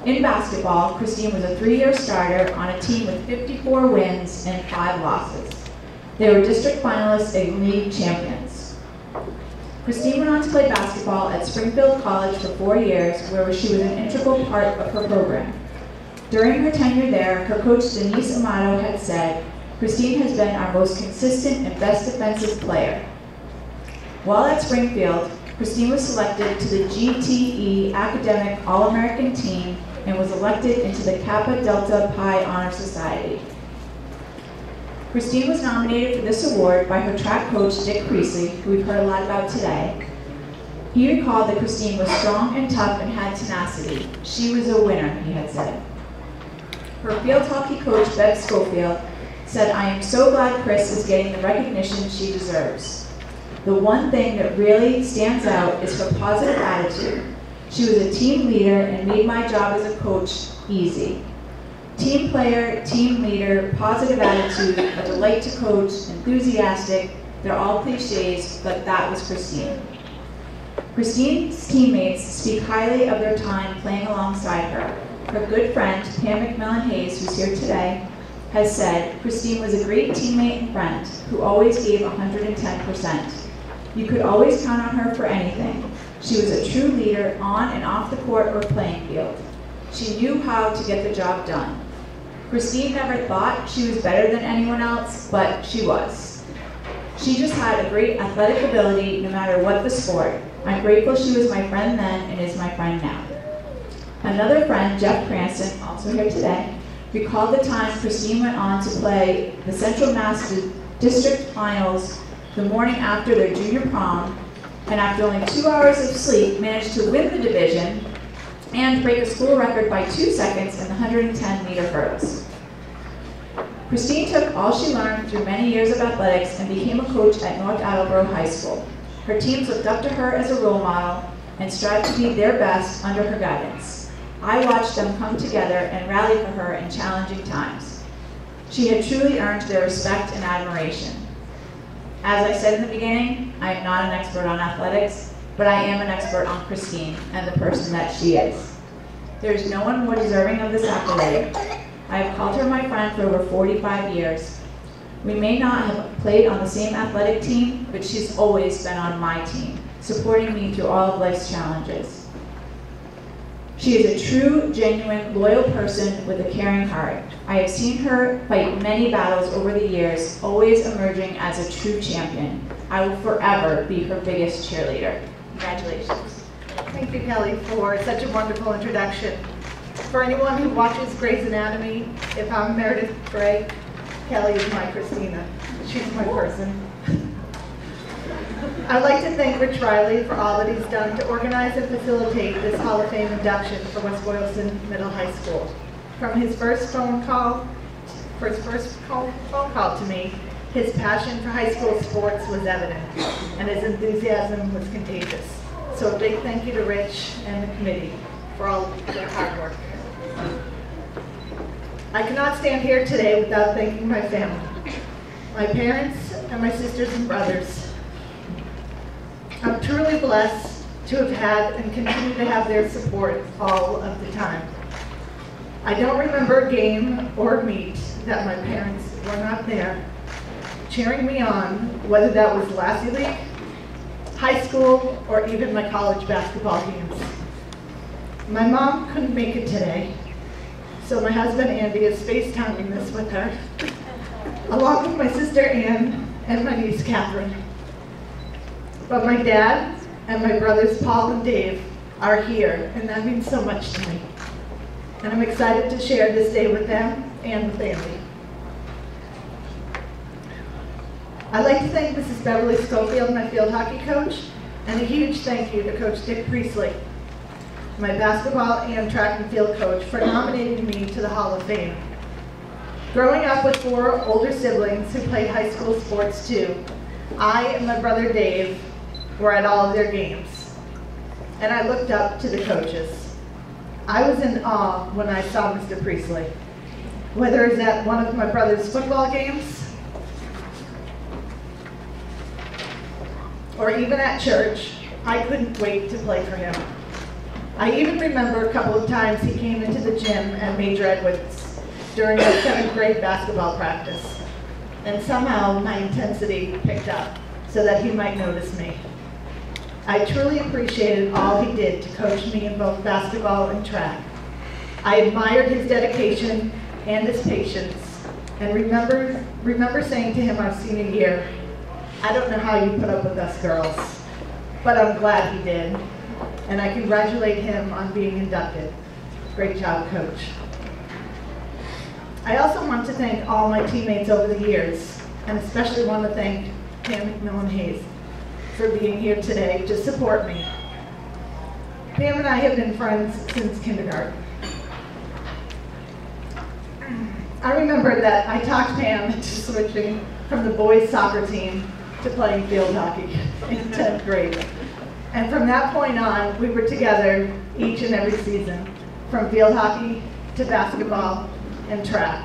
In basketball, Christine was a 3-year starter on a team with 54 wins and 5 losses. They were district finalists and league champions. Christine went on to play basketball at Springfield College for 4 years, where she was an integral part of her program. During her tenure there, her coach Denise Amato had said, "Christine has been our most consistent and best defensive player." While at Springfield, Christine was selected to the GTE Academic All-American team and was elected into the Kappa Delta Pi Honor Society. Christine was nominated for this award by her track coach, Dick Priestley, who we've heard a lot about today. He recalled that Christine was strong and tough and had tenacity. She was a winner, he had said. Her field hockey coach, Bev Schofield, said, "I am so glad Chris is getting the recognition she deserves. The one thing that really stands out is her positive attitude. She was a team leader and made my job as a coach easy. Team player, team leader, positive attitude, a delight to coach, enthusiastic, they're all cliches, but that was Christine." Christine's teammates speak highly of their time playing alongside her. Her good friend, Pam McMillan-Hayes, who's here today, has said, "Christine was a great teammate and friend who always gave 110%. You could always count on her for anything. She was a true leader on and off the court or playing field. She knew how to get the job done. Christine never thought she was better than anyone else, but she was. She just had a great athletic ability no matter what the sport. I'm grateful she was my friend then and is my friend now." Another friend, Jeff Cranston, also here today, recalled the time Christine went on to play the Central Mass District Finals the morning after their junior prom, and after only 2 hours of sleep, managed to win the division and break a school record by 2 seconds in the 110-meter hurdles. Christine took all she learned through many years of athletics and became a coach at North Attleboro High School. Her teams looked up to her as a role model and strived to be their best under her guidance. I watched them come together and rally for her in challenging times. She had truly earned their respect and admiration. As I said in the beginning, I am not an expert on athletics, but I am an expert on Christine and the person that she is. There is no one more deserving of this accolade. I have called her my friend for over 45 years. We may not have played on the same athletic team, but she's always been on my team, supporting me through all of life's challenges. She is a true, genuine, loyal person with a caring heart. I have seen her fight many battles over the years, always emerging as a true champion. I will forever be her biggest cheerleader. Congratulations. Thank you, Kelly, for such a wonderful introduction. For anyone who watches Grey's Anatomy, if I'm Meredith Grey, Kelly is my Christina. She's my person. I'd like to thank Rich Riley for all that he's done to organize and facilitate this Hall of Fame induction for West Boylston Middle High School. From his first phone call to me, his passion for high school sports was evident, and his enthusiasm was contagious. So a big thank you to Rich and the committee for all their hard work. I cannot stand here today without thanking my family, my parents, and my sisters and brothers. I'm truly blessed to have had and continue to have their support all of the time. I don't remember a game or meet that my parents were not there, cheering me on, whether that was Lassie League, high school, or even my college basketball games. My mom couldn't make it today, so my husband Andy is FaceTiming this with her, along with my sister Ann and my niece Catherine. But my dad and my brothers Paul and Dave are here, and that means so much to me. And I'm excited to share this day with them and with Andy. I'd like to thank Mrs. Beverly Schofield, my field hockey coach, and a huge thank you to Coach Dick Priestley, my basketball and track and field coach, for nominating me to the Hall of Fame. Growing up with 4 older siblings who played high school sports too, I and my brother Dave were at all of their games, and I looked up to the coaches. I was in awe when I saw Mr. Priestley, whether it's at one of my brother's football games, or even at church. I couldn't wait to play for him. I even remember a couple of times he came into the gym at Major Edwards during our 7th grade basketball practice, and somehow my intensity picked up so that he might notice me. I truly appreciated all he did to coach me in both basketball and track. I admired his dedication and his patience, and remember saying to him our senior year, "I don't know how you put up with us girls, but I'm glad he did," and I congratulate him on being inducted. Great job, Coach. I also want to thank all my teammates over the years, and especially want to thank Pam McMillan Hayes for being here today to support me. Pam and I have been friends since kindergarten. I remember that I talked Pam into switching from the boys soccer team to playing field hockey in 10th grade. And from that point on, we were together each and every season, from field hockey to basketball and track.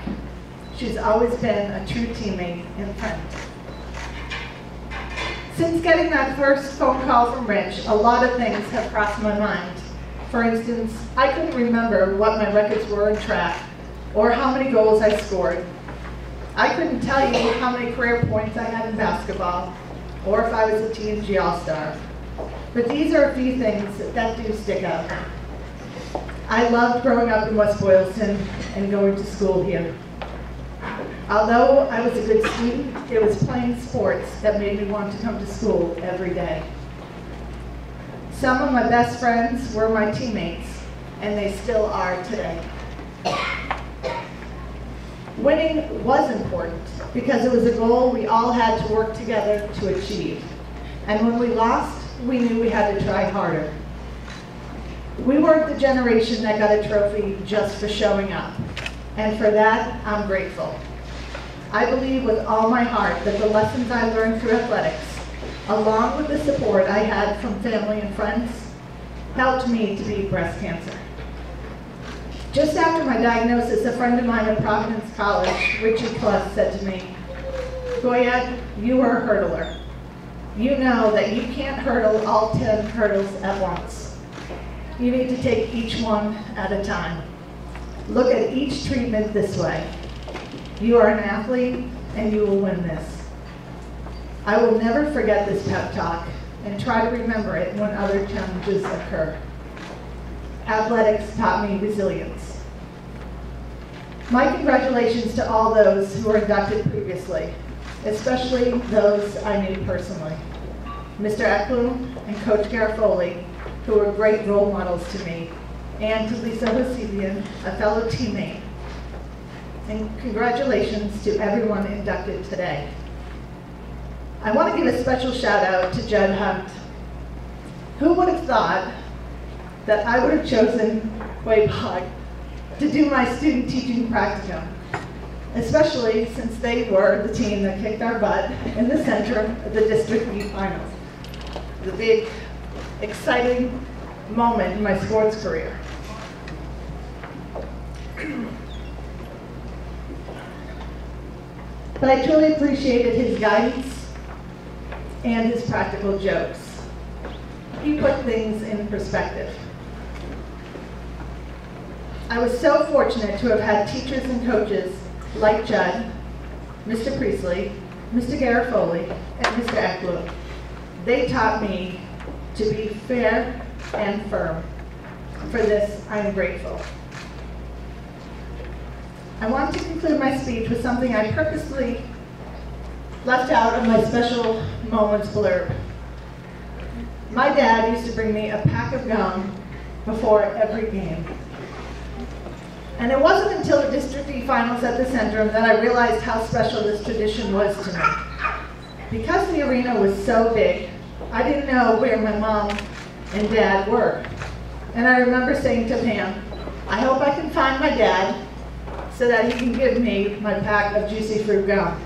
She's always been a true teammate and friend. Since getting that first phone call from Rich, a lot of things have crossed my mind. For instance, I couldn't remember what my records were in track or how many goals I scored. I couldn't tell you how many career points I had in basketball or if I was a TNG All-Star. But these are a few things that do stick out. I loved growing up in West Boylston and going to school here. Although I was a good student, it was playing sports that made me want to come to school every day. Some of my best friends were my teammates, and they still are today. Winning was important because it was a goal we all had to work together to achieve. And when we lost, we knew we had to try harder. We weren't the generation that got a trophy just for showing up, and for that, I'm grateful. I believe with all my heart that the lessons I learned through athletics, along with the support I had from family and friends, helped me to beat breast cancer. Just after my diagnosis, a friend of mine at Providence College, Richie Cluss, said to me, "Goyette, you are a hurdler. You know that you can't hurdle all 10 hurdles at once. You need to take each one at a time. Look at each treatment this way. You are an athlete, and you will win this." I will never forget this pep talk and try to remember it when other challenges occur. Athletics taught me resilience. My congratulations to all those who were inducted previously, especially those I knew personally. Mr. Eklund and Coach Garofoli, who were great role models to me, and to Lisa Hosivian, a fellow teammate. And congratulations to everyone inducted today. I want to give a special shout out to Judd Hunt. Who would have thought that I would have chosen WEEDON to do my student teaching practicum, especially since they were the team that kicked our butt in the center of the District E Finals. The big, exciting moment in my sports career. But I truly appreciated his guidance and his practical jokes. He put things in perspective. I was so fortunate to have had teachers and coaches like Judd, Mr. Priestley, Mr. Garofoli, and Mr. Eklund. They taught me to be fair and firm. For this, I am grateful. I want to conclude my speech with something I purposely left out of my special moments blurb. My dad used to bring me a pack of gum before every game. And it wasn't until the District E finals at the Centrum that I realized how special this tradition was to me. Because the arena was so big, I didn't know where my mom and dad were. And I remember saying to Pam, I hope I can find my dad so that he can give me my pack of juicy fruit gum.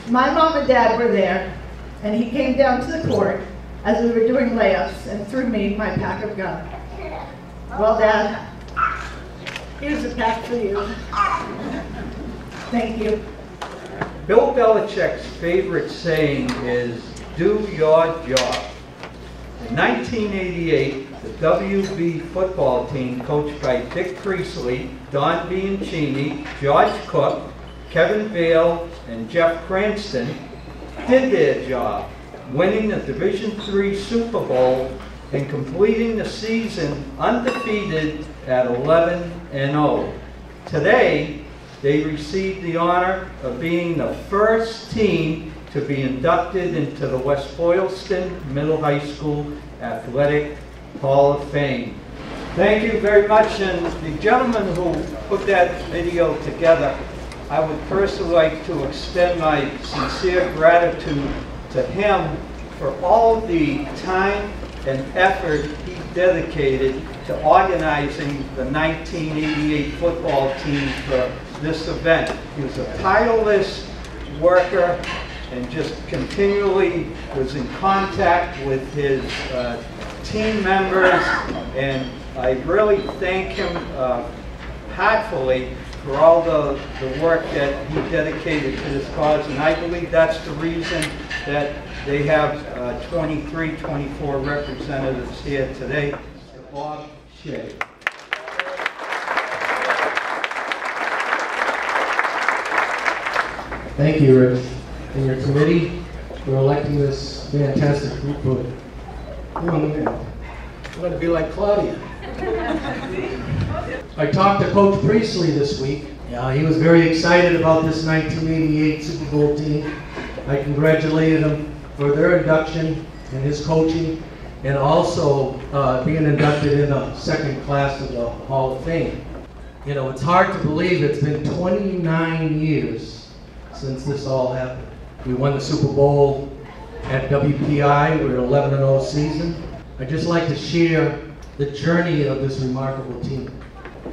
My mom and dad were there, and he came down to the court as we were doing layups and threw me my pack of gum. Well, Dad, here's a pack for you. Thank you. Bill Belichick's favorite saying is, do your job. In 1988, the WB football team, coached by Dick Priestley, Don Bianchini, George Cook, Kevin Vale, and Jeff Cranston, did their job, winning the Division III Super Bowl and completing the season undefeated at 11-0. Today, they received the honor of being the first team to be inducted into the West Boylston Middle High School Athletic Hall of Fame. Thank you very much, and the gentleman who put that video together, I would personally like to extend my sincere gratitude to him for all the time and effort he dedicated to organizing the 1988 football team for this event. He was a tireless worker and just continually was in contact with his team members, and I really thank him heartfully for all the work that he dedicated to this cause, and I believe that's the reason that they have 23, 24 representatives here today. Bob Shea. Thank you, Rich, and your committee for electing this fantastic group of young men. I'm going to be like Claudia. I talked to Coach Priestley this week. He was very excited about this 1988 Super Bowl team. I congratulated him for their induction and his coaching, and also being inducted in the second class of the Hall of Fame. You know, it's hard to believe it's been 29 years since this all happened. We won the Super Bowl at WPI. We were 11-0 season. I'd just like to share the journey of this remarkable team.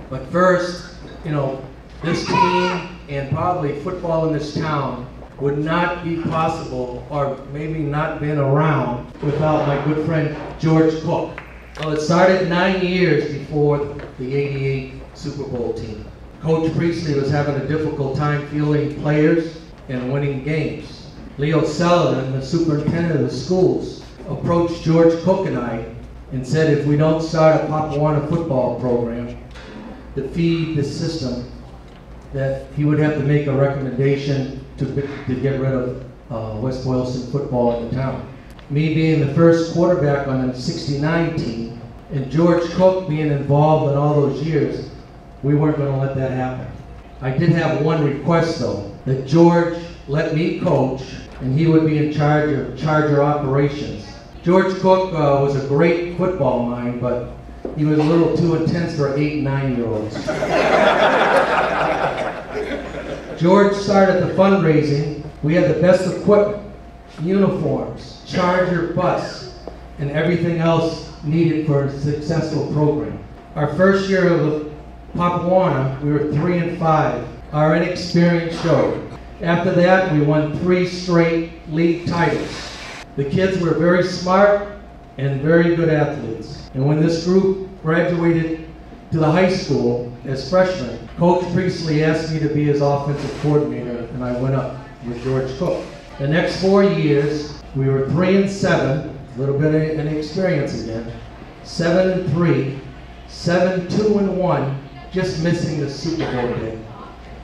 But first, you know, this team and probably football in this town would not be possible, or maybe not been around, without my good friend George Cook. Well, it started 9 years before the '88 Super Bowl team. Coach Priestley was having a difficult time fielding players and winning games. Leo Sullivan, the superintendent of the schools, approached George Cook and I and said if we don't start a Papawana football program to feed the system, that he would have to make a recommendation to get rid of West Boylston football in the town. Me being the first quarterback on the '69 team, and George Cook being involved in all those years, we weren't going to let that happen. I did have one request though, that George let me coach and he would be in charge of Charger operations. George Cook was a great football mind, but he was a little too intense for 8 and 9-year-olds. George started the fundraising. We had the best equipment, uniforms, Charger bus, and everything else needed for a successful program. Our first year of the Papawana, we were 3-5. Our inexperience showed. After that, we won 3 straight league titles. The kids were very smart and very good athletes. And when this group graduated to the high school as freshmen, Coach Priestley asked me to be his offensive coordinator, and I went up with George Cook. The next 4 years, we were 3-7, a little bit of inexperience again, 7-3, 7-2-1, just missing the Super Bowl game,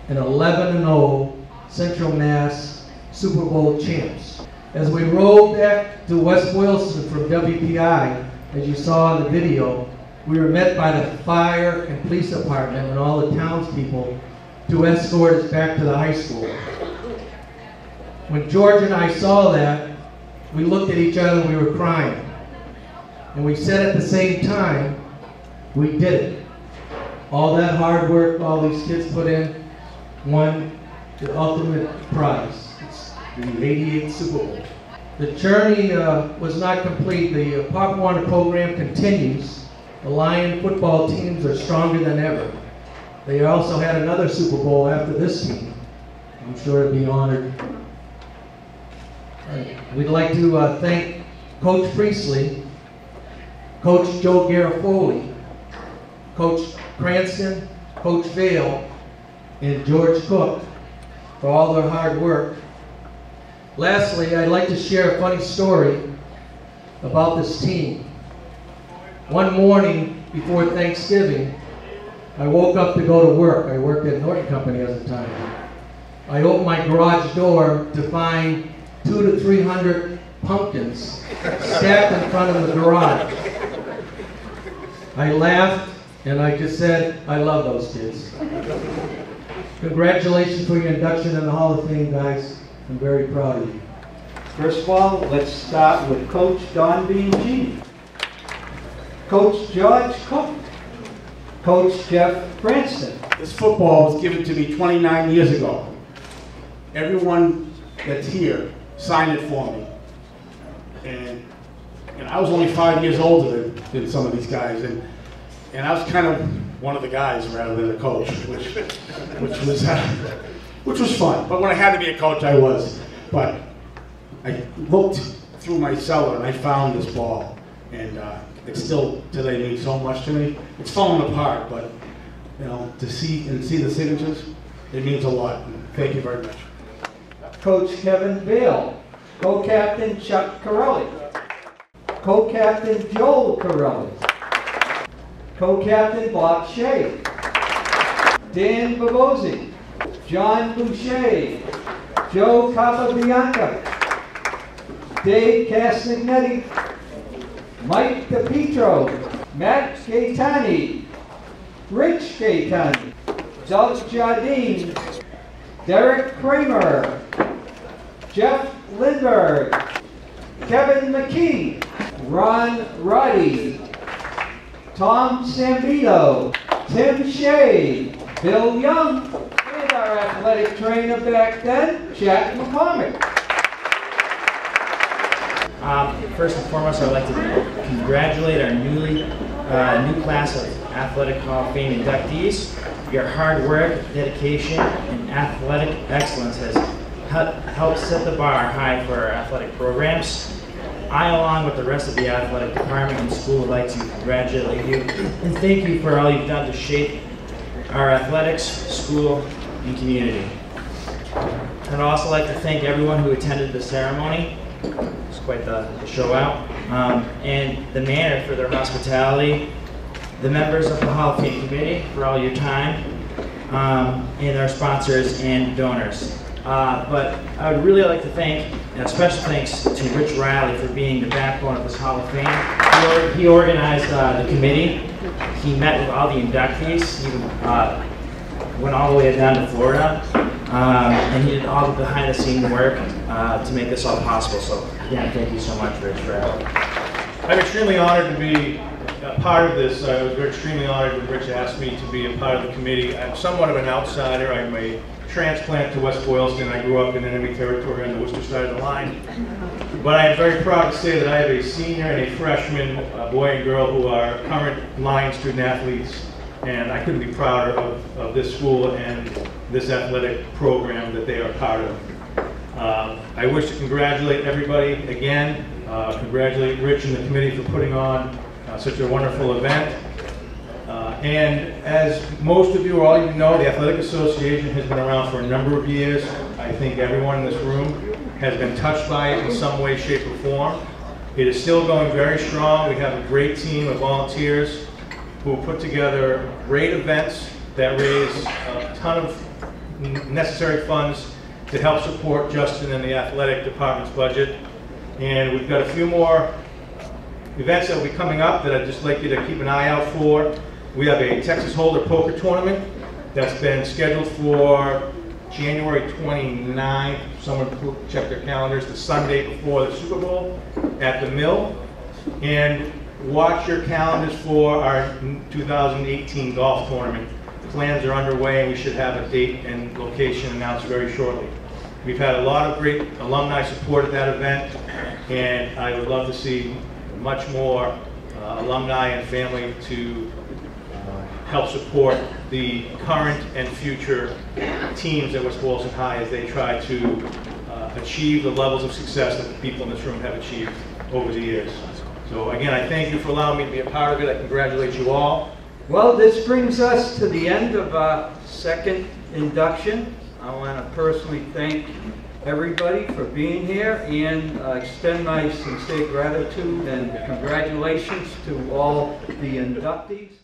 and 11-0 Central Mass Super Bowl champs. As we rode back to West Boylston from WPI, as you saw in the video, we were met by the fire and police department and all the townspeople to escort us back to the high school. When George and I saw that, we looked at each other and we were crying. And we said at the same time, we did it. All that hard work all these kids put in won the ultimate prize. It's the '88 Super Bowl. The journey was not complete. The Pop Warner program continues. The Lion football teams are stronger than ever. They also had another Super Bowl after this team. I'm sure they'll be honored. We'd like to thank Coach Priestley, Coach Joe Garofoli, Coach Cranston, Coach Vail, and George Cook for all their hard work. Lastly, I'd like to share a funny story about this team. One morning before Thanksgiving, I woke up to go to work. I worked at Norton Company at the time. I opened my garage door to find 200 to 300 pumpkins stacked in front of the garage. I laughed and I just said, I love those kids. Congratulations for your induction in the Hall of Fame, guys. I'm very proud of you. First of all, let's start with Coach Don Bianchini, Coach George Cook, Coach Jeff Cranston. This football was given to me 29 years ago. Everyone that's here signed it for me. And I was only 5 years older than some of these guys. And I was kind of one of the guys rather than a coach, which was fun. But when I had to be a coach, I was. But I looked through my cellar and I found this ball. And it still today means so much to me. It's falling apart, but you know, to see the signatures, it means a lot. And thank you very much. Coach Kevin Vail, co-captain Chuck Corelli, co-captain Joel Corelli, co-captain Bob Shea, Dan Bavosi, John Boucher, Joe Capabianca, Dave Castagnetti, Mike DePietro, Matt Gaetani, Rich Gaetani, Doug Jardine, Derek Kramer, Jeff Lindberg, Kevin McKee, Ron Roddy, Tom Sambito, Tim Shea, Bill Young, and our athletic trainer back then, Jack McCormick. First and foremost, I'd like to congratulate our new class of Athletic Hall of Fame inductees. Your hard work, dedication, and athletic excellence has helped set the bar high for our athletic programs. I, along with the rest of the athletic department and school, would like to congratulate you and thank you for all you've done to shape our athletics, school, and community. I'd also like to thank everyone who attended the ceremony. It's quite the show out. And the Manor for their hospitality, the members of the Hall of Fame Committee for all your time, and our sponsors and donors. But I would really like to thank, and a special thanks to Rich Riley for being the backbone of this Hall of Fame. He organized the committee. He met with all the inductees. He went all the way down to Florida. And he did all the behind-the-scenes work to make this all possible. So, yeah, thank you so much, Rich, for helping. I'm extremely honored to be a part of this. I was extremely honored when Rich asked me to be a part of the committee. I'm somewhat of an outsider. I'm a transplant to West Boylston. I grew up in enemy territory on the Worcester side of the line. But I am very proud to say that I have a senior and a freshman boy and girl who are current Lion student athletes. And I couldn't be prouder of this school and this athletic program that they are part of. I wish to congratulate everybody again, congratulate Rich and the committee for putting on such a wonderful event. And as most of you or all of you know, the Athletic Association has been around for a number of years. I think everyone in this room has been touched by it in some way, shape, or form. It is still going very strong. We have a great team of volunteers who put together great events that raise a ton of necessary funds to help support Justin and the athletic department's budget. And we've got a few more events that will be coming up that I'd just like you to keep an eye out for. We have a Texas Holder Poker Tournament that's been scheduled for January 29th. Someone check their calendars, the Sunday before the Super Bowl at the Mill. And watch your calendars for our 2018 golf tournament. Plans are underway and we should have a date and location announced very shortly. We've had a lot of great alumni support at that event, and I would love to see much more alumni and family to help support the current and future teams at West Boylston High as they try to achieve the levels of success that the people in this room have achieved over the years. So again, I thank you for allowing me to be a part of it. I congratulate you all. Well, this brings us to the end of our second induction. I want to personally thank everybody for being here and extend my sincere gratitude and congratulations to all the inductees.